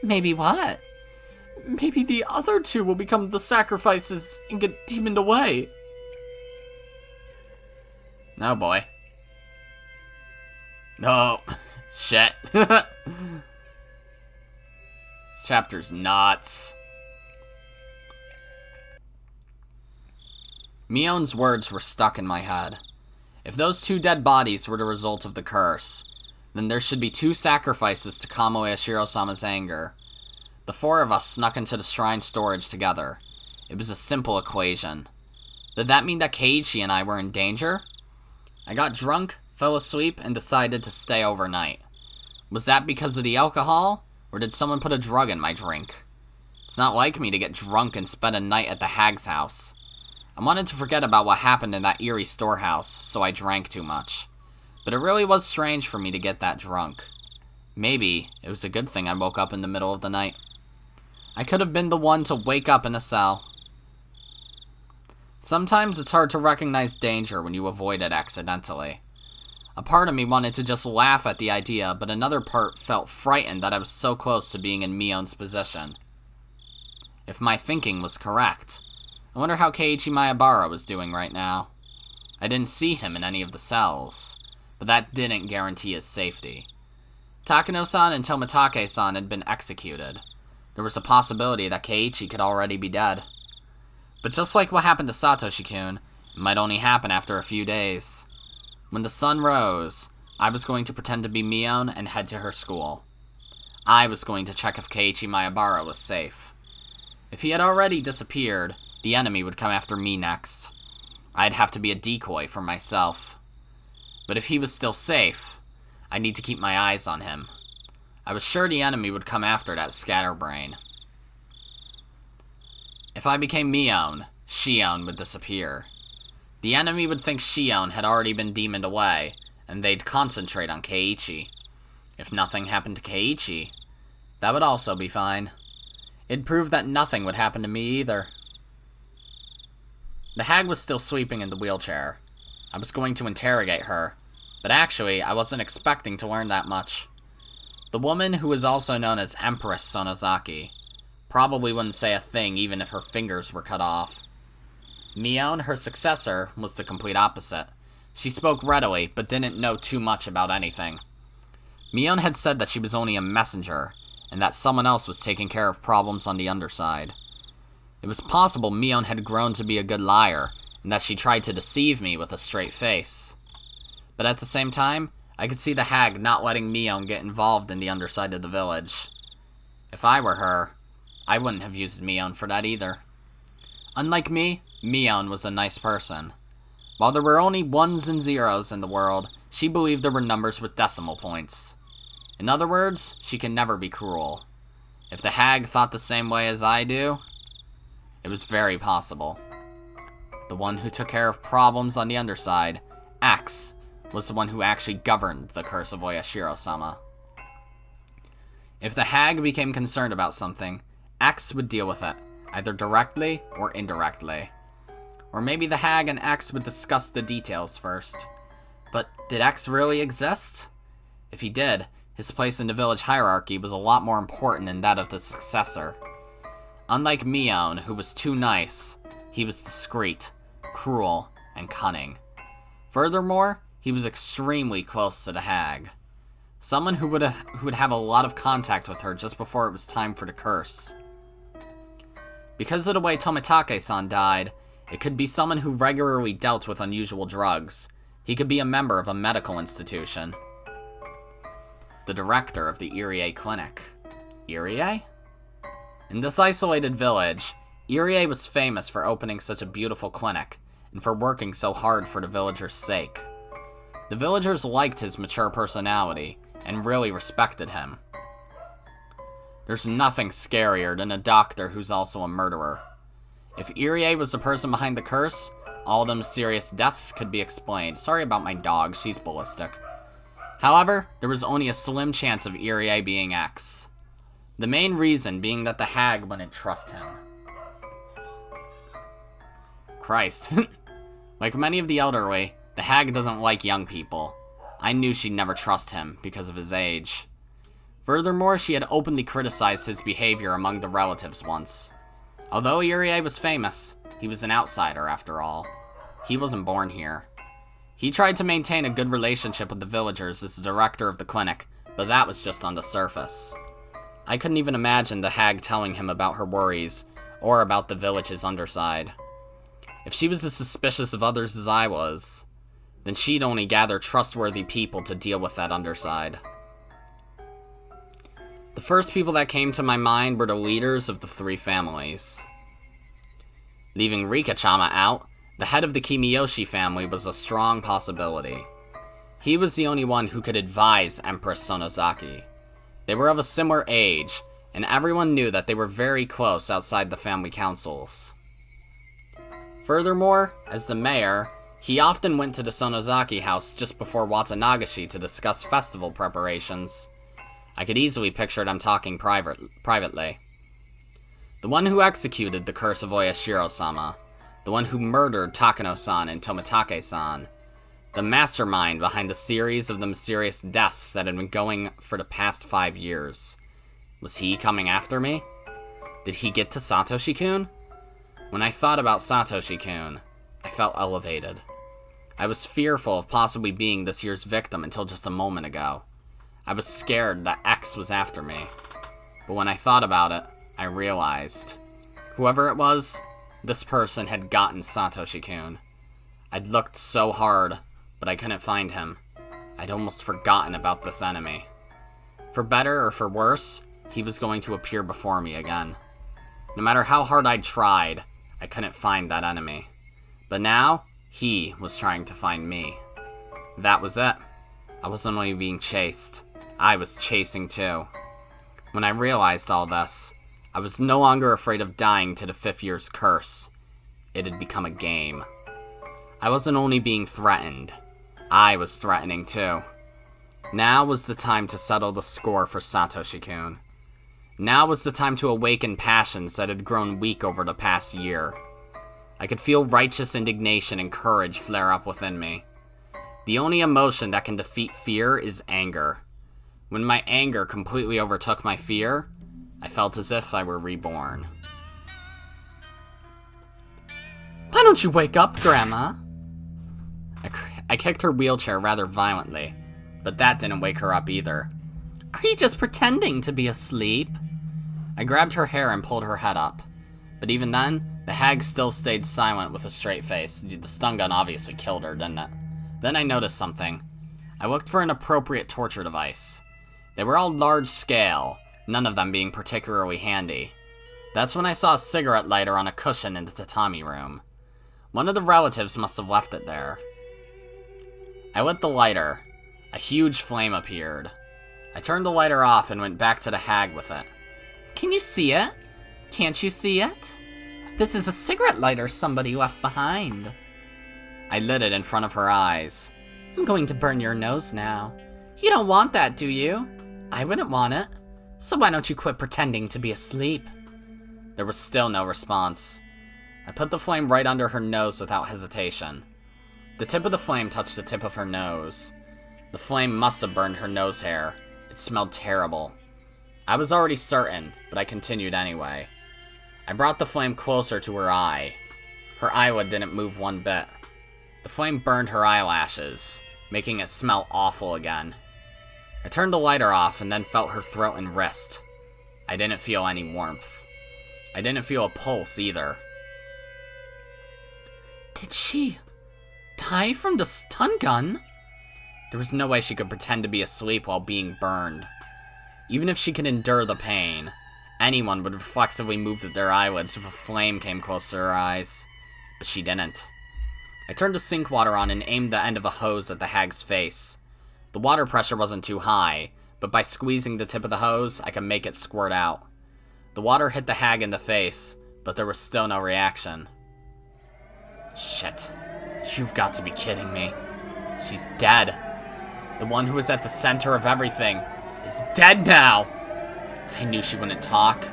Speaker 3: Maybe what?
Speaker 2: Maybe the other 2 will become the sacrifices and get demoned away.
Speaker 1: Oh boy. No. Shit. Chapter's nuts. Mion's words were stuck in my head. If those 2 dead bodies were the result of the curse, then there should be 2 sacrifices to calm Oyashiro-sama's anger. The 4 of us snuck into the shrine storage together. It was a simple equation. Did that mean that Keiichi and I were in danger? I got drunk, fell asleep, and decided to stay overnight. Was that because of the alcohol, or did someone put a drug in my drink? It's not like me to get drunk and spend a night at the hag's house. I wanted to forget about what happened in that eerie storehouse, so I drank too much. But it really was strange for me to get that drunk. Maybe it was a good thing I woke up in the middle of the night. I could have been the one to wake up in a cell. Sometimes it's hard to recognize danger when you avoid it accidentally. A part of me wanted to just laugh at the idea, but another part felt frightened that I was so close to being in Mion's position. If my thinking was correct, I wonder how Keiichi Maebara was doing right now. I didn't see him in any of the cells, but that didn't guarantee his safety. Takano-san and Tomitake-san had been executed. There was a possibility that Keiichi could already be dead. But just like what happened to Satoshi-kun, it might only happen after a few days. When the sun rose, I was going to pretend to be Mion and head to her school. I was going to check if Keiichi Maebara was safe. If he had already disappeared, the enemy would come after me next. I'd have to be a decoy for myself. But if he was still safe, I'd need to keep my eyes on him. I was sure the enemy would come after that scatterbrain. If I became Mion, Shion would disappear. The enemy would think Shion had already been demoned away, and they'd concentrate on Keiichi. If nothing happened to Keiichi, that would also be fine. It'd prove that nothing would happen to me either. The hag was still sleeping in the wheelchair. I was going to interrogate her, but actually, I wasn't expecting to learn that much. The woman, who was also known as Empress Sonozaki, probably wouldn't say a thing even if her fingers were cut off. Mion, her successor, was the complete opposite. She spoke readily, but didn't know too much about anything. Mion had said that she was only a messenger, and that someone else was taking care of problems on the underside. It was possible Mion had grown to be a good liar, and that she tried to deceive me with a straight face. But at the same time, I could see the hag not letting Mion get involved in the underside of the village. If I were her, I wouldn't have used Mion for that either. Unlike me, Mion was a nice person. While there were only ones and zeros in the world, she believed there were numbers with decimal points. In other words, she can never be cruel. If the hag thought the same way as I do, it was very possible. The one who took care of problems on the underside, X, was the one who actually governed the curse of Oyashiro-sama. If the hag became concerned about something, X would deal with it, either directly or indirectly. Or maybe the hag and X would discuss the details first. But did X really exist? If he did, his place in the village hierarchy was a lot more important than that of the successor. Unlike Mion, who was too nice, he was discreet, cruel, and cunning. Furthermore, he was extremely close to the hag. Someone who would have a lot of contact with her just before it was time for the curse. Because of the way Tomitake-san died, it could be someone who regularly dealt with unusual drugs. He could be a member of a medical institution. The director of the Irie Clinic. Irie? In this isolated village, Irie was famous for opening such a beautiful clinic, and for working so hard for the villagers' sake. The villagers liked his mature personality, and really respected him. There's nothing scarier than a doctor who's also a murderer. If Irie was the person behind the curse, all them mysterious deaths could be explained. Sorry about my dog, she's ballistic. However, there was only a slim chance of Irie being X. The main reason being that the hag wouldn't trust him. Christ. Like many of the elderly, the hag doesn't like young people. I knew she'd never trust him because of his age. Furthermore, she had openly criticized his behavior among the relatives once. Although Irie was famous, he was an outsider after all. He wasn't born here. He tried to maintain a good relationship with the villagers as the director of the clinic, but that was just on the surface. I couldn't even imagine the hag telling him about her worries, or about the village's underside. If she was as suspicious of others as I was, then she'd only gather trustworthy people to deal with that underside. The first people that came to my mind were the leaders of the three families. Leaving Rika-chama out, the head of the Kimiyoshi family was a strong possibility. He was the only one who could advise Empress Sonozaki. They were of a similar age, and everyone knew that they were very close outside the family councils. Furthermore, as the mayor, he often went to the Sonozaki house just before Watanagashi to discuss festival preparations. I could easily picture them talking privately. The one who executed the curse of Oyashiro-sama, the one who murdered Takano-san and Tomitake-san, the mastermind behind the series of the mysterious deaths that had been going for the past 5 years. Was he coming after me? Did he get to Satoshi-kun? When I thought about Satoshi-kun, I felt elevated. I was fearful of possibly being this year's victim until just a moment ago. I was scared that X was after me. But when I thought about it, I realized. Whoever it was, this person had gotten Satoshi-kun. I'd looked so hard, but I couldn't find him. I'd almost forgotten about this enemy. For better or for worse, he was going to appear before me again. No matter how hard I'd tried, I couldn't find that enemy. But now, he was trying to find me. That was it. I wasn't only being chased. I was chasing too. When I realized all this, I was no longer afraid of dying to the 5th year's curse. It had become a game. I wasn't only being threatened. I was threatening too. Now was the time to settle the score for Satoshi-kun. Now was the time to awaken passions that had grown weak over the past year. I could feel righteous indignation and courage flare up within me. The only emotion that can defeat fear is anger. When my anger completely overtook my fear, I felt as if I were reborn.
Speaker 2: Why don't you wake up, Grandma?
Speaker 1: I kicked her wheelchair rather violently, but that didn't wake her up either.
Speaker 2: Are you just pretending to be asleep?
Speaker 1: I grabbed her hair and pulled her head up. But even then, the hag still stayed silent with a straight face. The stun gun obviously killed her, didn't it? Then I noticed something. I looked for an appropriate torture device. They were all large scale, none of them being particularly handy. That's when I saw a cigarette lighter on a cushion in the tatami room. One of the relatives must have left it there. I lit the lighter. A huge flame appeared. I turned the lighter off and went back to the hag with it.
Speaker 2: Can you see it? Can't you see it? This is a cigarette lighter somebody left behind.
Speaker 1: I lit it in front of her eyes.
Speaker 2: I'm going to burn your nose now. You don't want that, do you? I wouldn't want it. So why don't you quit pretending to be asleep?
Speaker 1: There was still no response. I put the flame right under her nose without hesitation. The tip of the flame touched the tip of her nose. The flame must have burned her nose hair. It smelled terrible. I was already certain, but I continued anyway. I brought the flame closer to her eye. Her eyelid didn't move one bit. The flame burned her eyelashes, making it smell awful again. I turned the lighter off and then felt her throat and wrist. I didn't feel any warmth. I didn't feel a pulse either.
Speaker 2: Did she die from the stun gun?
Speaker 1: There was no way she could pretend to be asleep while being burned. Even if she could endure the pain, anyone would reflexively move their eyelids if a flame came close to her eyes. But she didn't. I turned the sink water on and aimed the end of a hose at the hag's face. The water pressure wasn't too high, but by squeezing the tip of the hose, I could make it squirt out. The water hit the hag in the face, but there was still no reaction. Shit. You've got to be kidding me. She's dead. The one who was at the center of everything is dead now. I knew she wouldn't talk,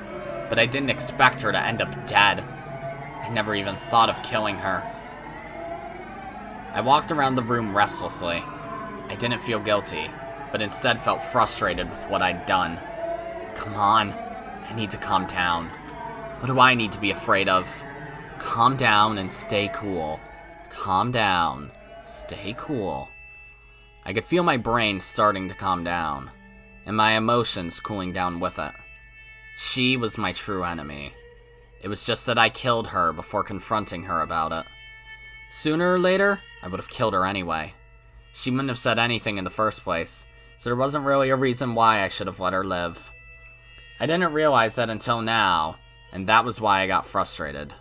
Speaker 1: but I didn't expect her to end up dead. I never even thought of killing her. I walked around the room restlessly. I didn't feel guilty, but instead felt frustrated with what I'd done. Come on, I need to calm down. What do I need to be afraid of? Calm down and stay cool. Calm down, stay cool. I could feel my brain starting to calm down, and my emotions cooling down with it. She was my true enemy. It was just that I killed her before confronting her about it. Sooner or later, I would have killed her anyway. She wouldn't have said anything in the first place, so there wasn't really a reason why I should have let her live. I didn't realize that until now, and that was why I got frustrated.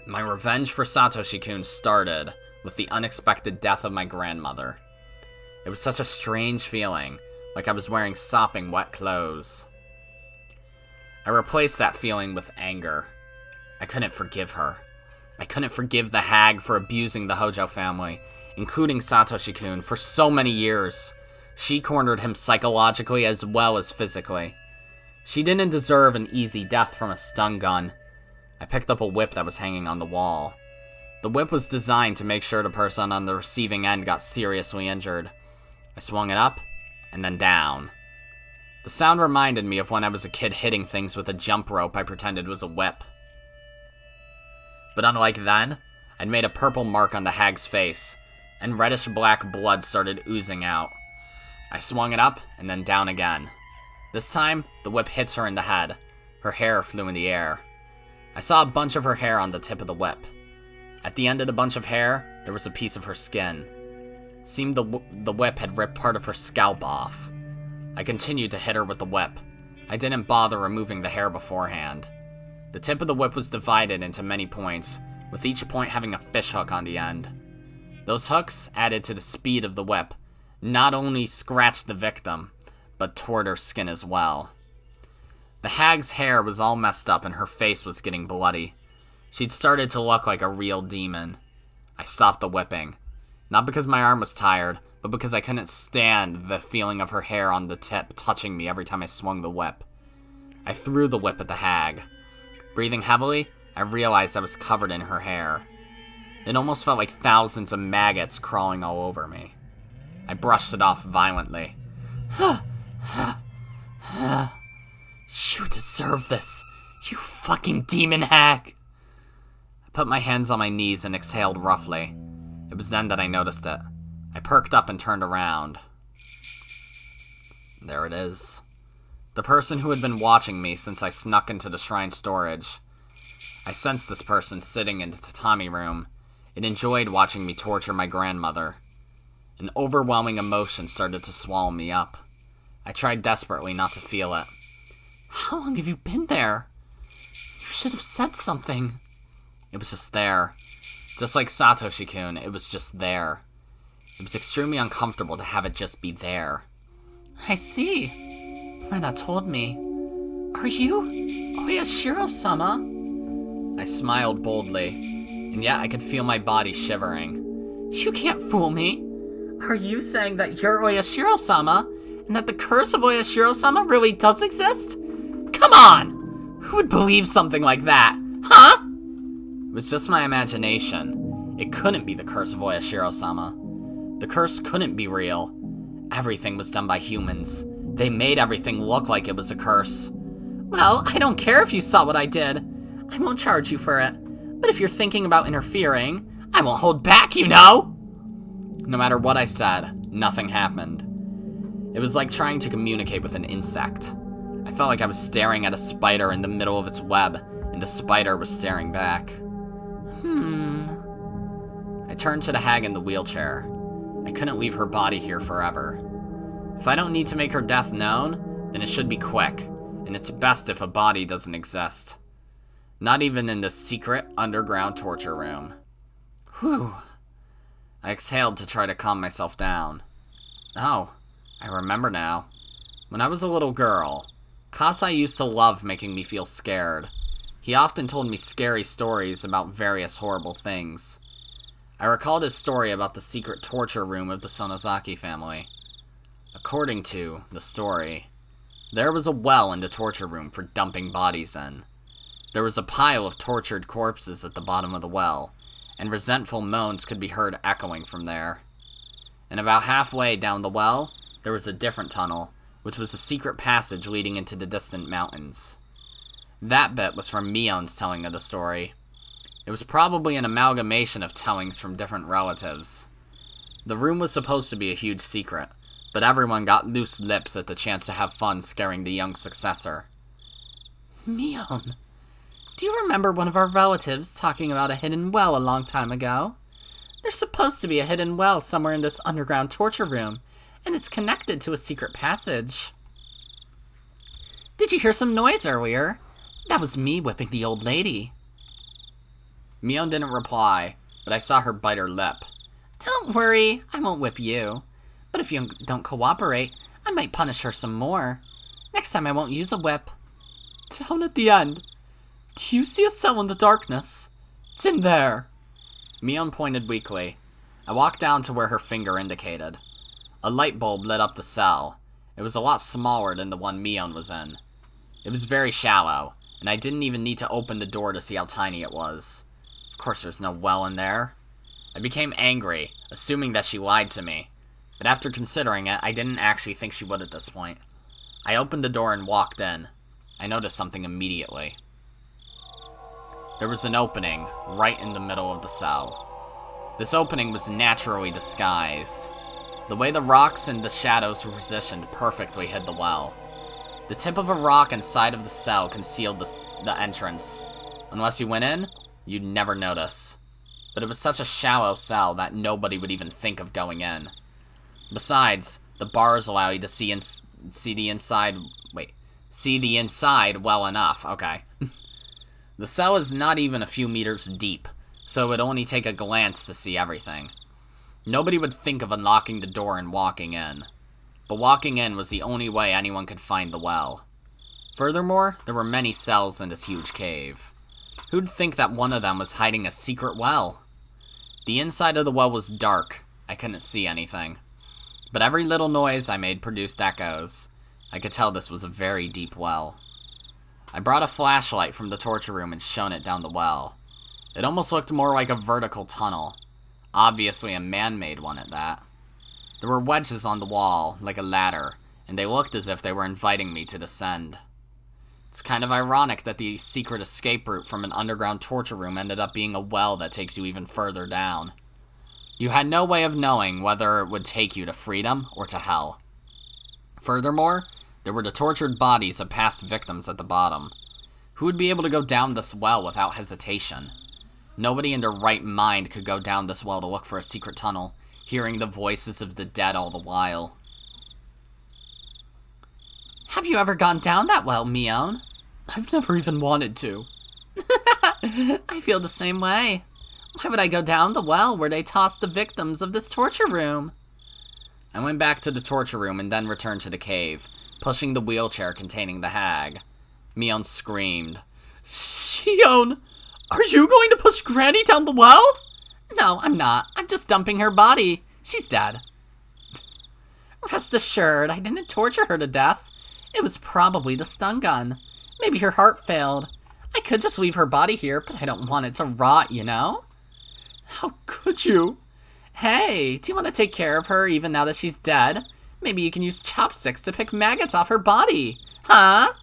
Speaker 1: My revenge for Satoshi-kun started with the unexpected death of my grandmother. It was such a strange feeling, like I was wearing sopping wet clothes. I replaced that feeling with anger. I couldn't forgive her. I couldn't forgive the hag for abusing the Hojo family, including Satoshi-kun, for so many years. She cornered him psychologically as well as physically. She didn't deserve an easy death from a stun gun. I picked up a whip that was hanging on the wall. The whip was designed to make sure the person on the receiving end got seriously injured. I swung it up, and then down. The sound reminded me of when I was a kid hitting things with a jump rope I pretended was a whip. But unlike then, I'd made a purple mark on the hag's face, and reddish-black blood started oozing out. I swung it up, and then down again. This time, the whip hits her in the head. Her hair flew in the air. I saw a bunch of her hair on the tip of the whip. At the end of the bunch of hair, there was a piece of her skin. Seemed the whip had ripped part of her scalp off. I continued to hit her with the whip. I didn't bother removing the hair beforehand. The tip of the whip was divided into many points, with each point having a fishhook on the end. Those hooks, added to the speed of the whip, not only scratched the victim, but tore her skin as well. The hag's hair was all messed up and her face was getting bloody. She'd started to look like a real demon. I stopped the whipping. Not because my arm was tired, but because I couldn't stand the feeling of her hair on the tip touching me every time I swung the whip. I threw the whip at the hag. Breathing heavily, I realized I was covered in her hair. It almost felt like thousands of maggots crawling all over me. I brushed it off violently. You deserve this, you fucking demon hag! I put my hands on my knees and exhaled roughly. It was then that I noticed it. I perked up and turned around. There it is. The person who had been watching me since I snuck into the shrine storage. I sensed this person sitting in the tatami room. It enjoyed watching me torture my grandmother. An overwhelming emotion started to swallow me up. I tried desperately not to feel it. How long have you been there? You should have said something. It was just there. Just like Satoshi-kun, it was just there. It was extremely uncomfortable to have it just be there. I see. Rena told me. Are you Oyashiro-sama? I smiled boldly, and yet I could feel my body shivering. You can't fool me. Are you saying that you're Oyashiro-sama, and that the curse of Oyashiro-sama really does exist? Come on! Who would believe something like that? Huh? It was just my imagination. It couldn't be the curse of Oyashiro-sama. The curse couldn't be real. Everything was done by humans. They made everything look like it was a curse. Well, I don't care if you saw what I did. I won't charge you for it. But if you're thinking about interfering, I won't hold back, you know! No matter what I said, nothing happened. It was like trying to communicate with an insect. I felt like I was staring at a spider in the middle of its web, and the spider was staring back. I turned to the hag in the wheelchair. I couldn't leave her body here forever. If I don't need to make her death known, then it should be quick, and it's best if a body doesn't exist. Not even in the secret underground torture room. Whew. I exhaled to try to calm myself down. Oh, I remember now. When I was a little girl, Kasai used to love making me feel scared. He often told me scary stories about various horrible things. I recalled his story about the secret torture room of the Sonozaki family. According to the story, there was a well in the torture room for dumping bodies in. There was a pile of tortured corpses at the bottom of the well, and resentful moans could be heard echoing from there. And about halfway down the well, there was a different tunnel, which was a secret passage leading into the distant mountains. That bit was from Mion's telling of the story. It was probably an amalgamation of tellings from different relatives. The room was supposed to be a huge secret, but everyone got loose lips at the chance to have fun scaring the young successor.
Speaker 2: Mion, do you remember one of our relatives talking about a hidden well a long time ago? There's supposed to be a hidden well somewhere in this underground torture room, and it's connected to a secret passage. Did you hear some noise earlier? That was me whipping the old lady.
Speaker 1: Mion didn't reply, but I saw her bite her lip.
Speaker 2: Don't worry, I won't whip you. But if you don't cooperate, I might punish her some more. Next time I won't use a whip. Down at the end. Do you see a cell in the darkness? It's in there.
Speaker 1: Mion pointed weakly. I walked down to where her finger indicated. A light bulb lit up the cell. It was a lot smaller than the one Mion was in. It was very shallow, and I didn't even need to open the door to see how tiny it was. Of course there's no well in there. I became angry, assuming that she lied to me. But after considering it, I didn't actually think she would at this point. I opened the door and walked in. I noticed something immediately. There was an opening right in the middle of the cell. This opening was naturally disguised. The way the rocks and the shadows were positioned perfectly hid the well. The tip of a rock inside of the cell concealed the entrance. Unless you went in, you'd never notice. But it was such a shallow cell that nobody would even think of going in. Besides, the bars allow you to see the inside well enough. Okay. The cell is not even a few meters deep, so it would only take a glance to see everything. Nobody would think of unlocking the door and walking in. But walking in was the only way anyone could find the well. Furthermore, there were many cells in this huge cave. Who'd think that one of them was hiding a secret well? The inside of the well was dark. I couldn't see anything. But every little noise I made produced echoes. I could tell this was a very deep well. I brought a flashlight from the torture room and shone it down the well. It almost looked more like a vertical tunnel. Obviously a man-made one at that. There were wedges on the wall, like a ladder, and they looked as if they were inviting me to descend. It's kind of ironic that the secret escape route from an underground torture room ended up being a well that takes you even further down. You had no way of knowing whether it would take you to freedom or to hell. Furthermore, there were the tortured bodies of past victims at the bottom. Who would be able to go down this well without hesitation? Nobody in their right mind could go down this well to look for a secret tunnel, hearing the voices of the dead all the while.
Speaker 2: Have you ever gone down that well, Mion? I've never even wanted to. I feel the same way. Why would I go down the well where they tossed the victims of this torture room?
Speaker 1: I went back to the torture room and then returned to the cave, pushing the wheelchair containing the hag. Mion screamed.
Speaker 2: Shion, are you going to push Granny down the well? No, I'm not. I'm just dumping her body. She's dead. Rest assured, I didn't torture her to death. It was probably the stun gun. Maybe her heart failed. I could just leave her body here, but I don't want it to rot, you know? How could you? Hey, do you want to take care of her even now that she's dead? Maybe you can use chopsticks to pick maggots off her body. Huh?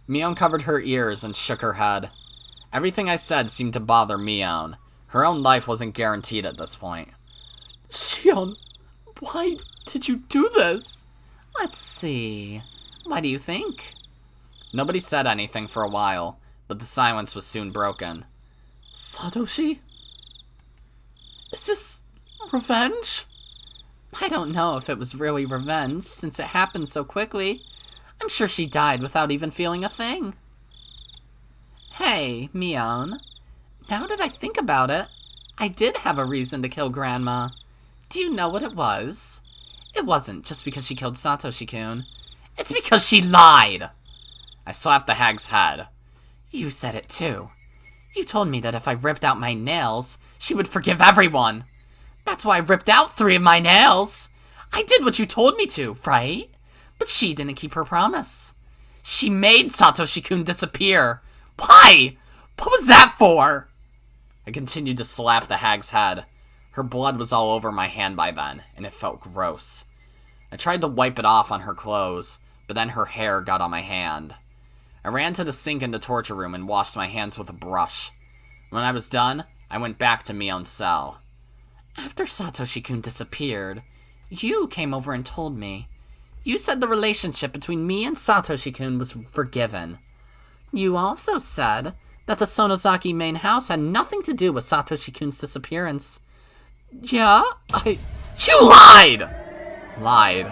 Speaker 1: Mion covered her ears and shook her head. Everything I said seemed to bother Mion. Her own life wasn't guaranteed at this point.
Speaker 2: Shion, why did you do this? Let's see. Why do you think?
Speaker 1: Nobody said anything for a while, but the silence was soon broken.
Speaker 2: Satoshi? Is this revenge? I don't know if it was really revenge, since it happened so quickly. I'm sure she died without even feeling a thing. Hey, Mion. Now that I think about it, I did have a reason to kill Grandma. Do you know what it was? It wasn't just because she killed Satoshi-kun. It's because she lied! I slapped the hag's head. You said it too. You told me that if I ripped out my nails, she would forgive everyone. That's why I ripped out 3 of my nails. I did what you told me to, right? But she didn't keep her promise. She made Satoshi-kun disappear. Why? What was that for? I continued to slap the hag's head. Her blood was all over my hand by then, and it felt gross. I tried to wipe it off on her clothes, but then her hair got on my hand. I ran to the sink in the torture room and washed my hands with a brush. When I was done, I went back to Mion's cell. After Satoshi-kun disappeared, you came over and told me. You said the relationship between me and Satoshi-kun was forgiven. You also said that the Sonozaki main house had nothing to do with Satoshi-kun's disappearance. Yeah, You lied! Lied.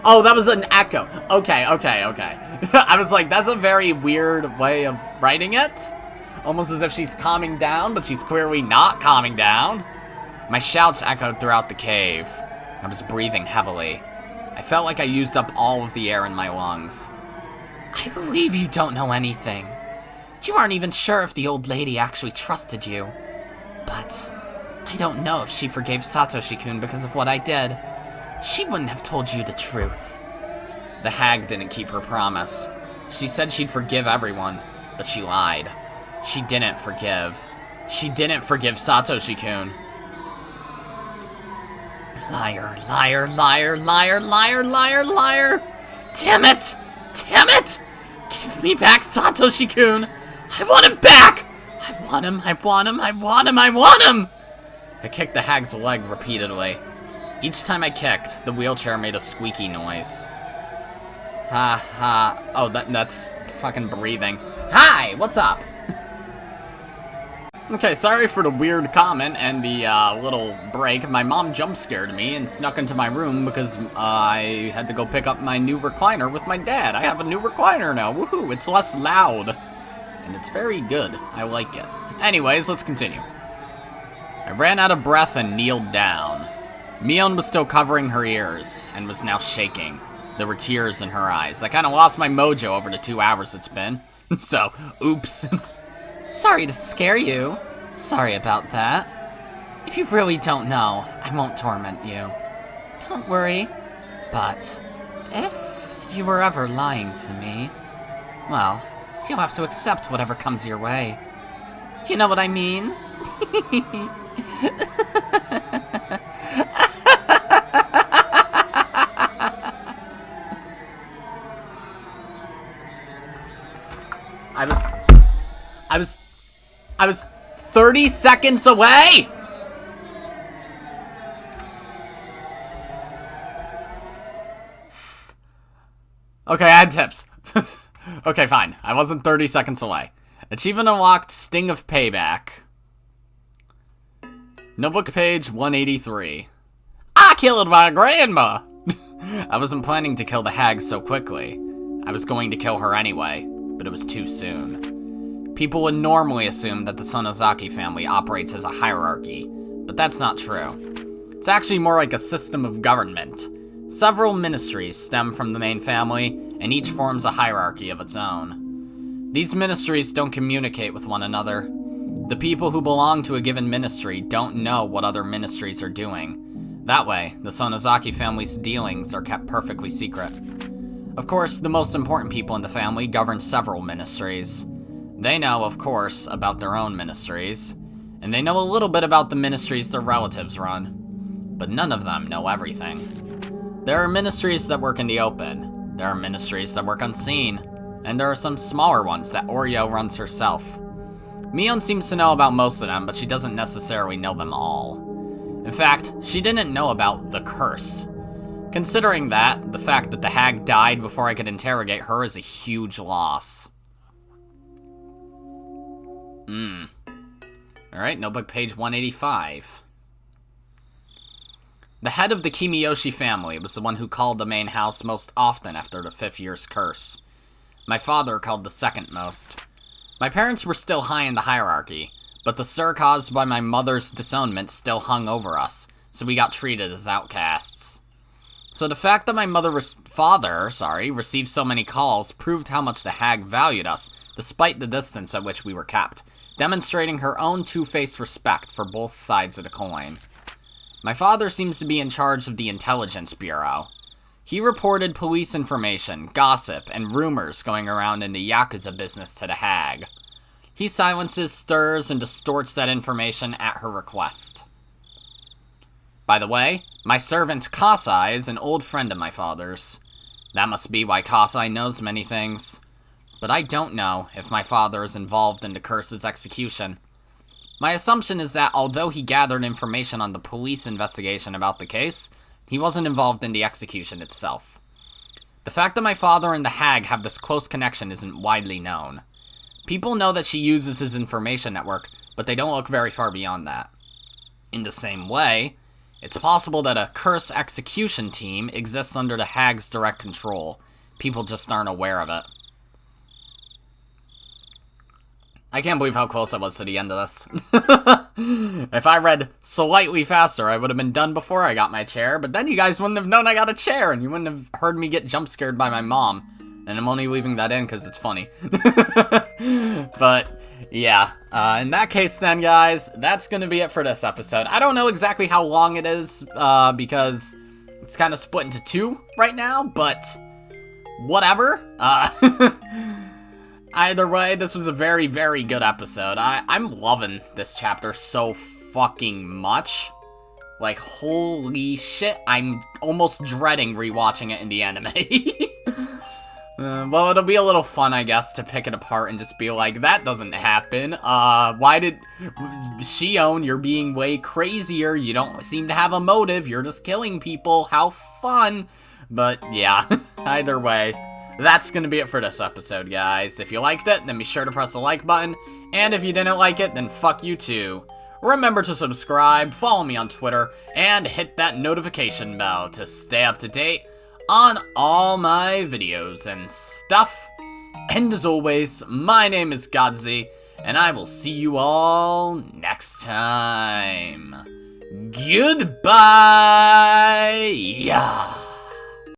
Speaker 2: Oh, that was an echo. Okay. I was like, that's a very weird way of writing it. Almost as if she's calming down, but she's clearly not calming down. My shouts echoed throughout the cave. I was breathing heavily. I felt like I used up all of the air in my lungs. I believe you don't know anything. You aren't even sure if the old lady actually trusted you. But I don't know if she forgave Satoshi-kun because of what I did. She wouldn't have told you the truth. The hag didn't keep her promise. She said she'd forgive everyone, but she lied. She didn't forgive. She didn't forgive Satoshi-kun. Liar. Damn it! Give me back Satoshi-kun! I want him back! I want him! I kicked the hag's leg repeatedly. Each time I kicked, the wheelchair made a squeaky noise. Oh, that's fucking breathing. Hi, what's up? Okay, sorry for the weird comment and the little break. My mom jump scared me and snuck into my room because I had to go pick up my new recliner with my dad. I have a new recliner now. Woohoo! It's less loud. And it's very good. I like it. Anyways, let's continue. I ran out of breath and kneeled down. Mion was still covering her ears and was now shaking. There were tears in her eyes. I kind of lost my mojo over the 2 hours it's been. So, oops. Sorry to scare you. Sorry about that. If you really don't know, I won't torment you. Don't worry. But if you were ever lying to me, well, you'll have to accept whatever comes your way. You know what I mean? I was 30 seconds away! Okay, I had tips. Okay, fine. I wasn't 30 seconds away. Achievement unlocked, Sting of Payback. Notebook page 183. I killed my grandma! I wasn't planning to kill the hag so quickly. I was going to kill her anyway, but it was too soon. People would normally assume that the Sonozaki family operates as a hierarchy, but that's not true. It's actually more like a system of government. Several ministries stem from the main family, and each forms a hierarchy of its own. These ministries don't communicate with one another. The people who belong to a given ministry don't know what other ministries are doing. That way, the Sonozaki family's dealings are kept perfectly secret. Of course, the most important people in the family govern several ministries. They know, of course, about their own ministries, and they know a little bit about the ministries their relatives run. But none of them know everything. There are ministries that work in the open, there are ministries that work unseen, and there are some smaller ones that Oreo runs herself. Mion seems to know about most of them, but she doesn't necessarily know them all. In fact, she didn't know about the curse. Considering that, the fact that the hag died before I could interrogate her is a huge loss.
Speaker 1: Alright, notebook page 185. The head of the Kimiyoshi family was the one who called the main house most often after the 5th year's curse. My father called the second most. My parents were still high in the hierarchy, but the stir caused by my mother's disownment still hung over us, so we got treated as outcasts. So the fact that my father received so many calls proved how much the hag valued us, despite the distance at which we were kept, demonstrating her own two-faced respect for both sides of the coin. My father seems to be in charge of the Intelligence Bureau. He reported police information, gossip, and rumors going around in the Yakuza business to the hag. He silences, stirs, and distorts that information at her request. By the way, my servant Kasai is an old friend of my father's. That must be why Kasai knows many things. But I don't know if my father is involved in the curse's execution. My assumption is that although he gathered information on the police investigation about the case, he wasn't involved in the execution itself. The fact that my father and the hag have this close connection isn't widely known. People know that she uses his information network, but they don't look very far beyond that. In the same way, it's possible that a curse execution team exists under the hag's direct control. People just aren't aware of it. I can't believe how close I was to the end of this. If I read slightly faster, I would have been done before I got my chair, but then you guys wouldn't have known I got a chair, and you wouldn't have heard me get jump scared by my mom. And I'm only leaving that in because it's funny. But, yeah. In that case then, guys, that's going to be it for this episode. I don't know exactly how long it is, because it's kind of split into 2 right now, but whatever. Either way, this was a very, very good episode. I'm loving this chapter so fucking much. Like, holy shit, I'm almost dreading rewatching it in the anime. Well, it'll be a little fun, I guess, to pick it apart and just be like, that doesn't happen. Why did... Shion, you're being way crazier. You don't seem to have a motive. You're just killing people. How fun. But, yeah, either way. That's going to be it for this episode, guys. If you liked it, then be sure to press the like button. And if you didn't like it, then fuck you too. Remember to subscribe, follow me on Twitter, and hit that notification bell to stay up to date on all my videos and stuff. And as always, my name is Godzi, and I will see you all next time. Goodbye! Yeah.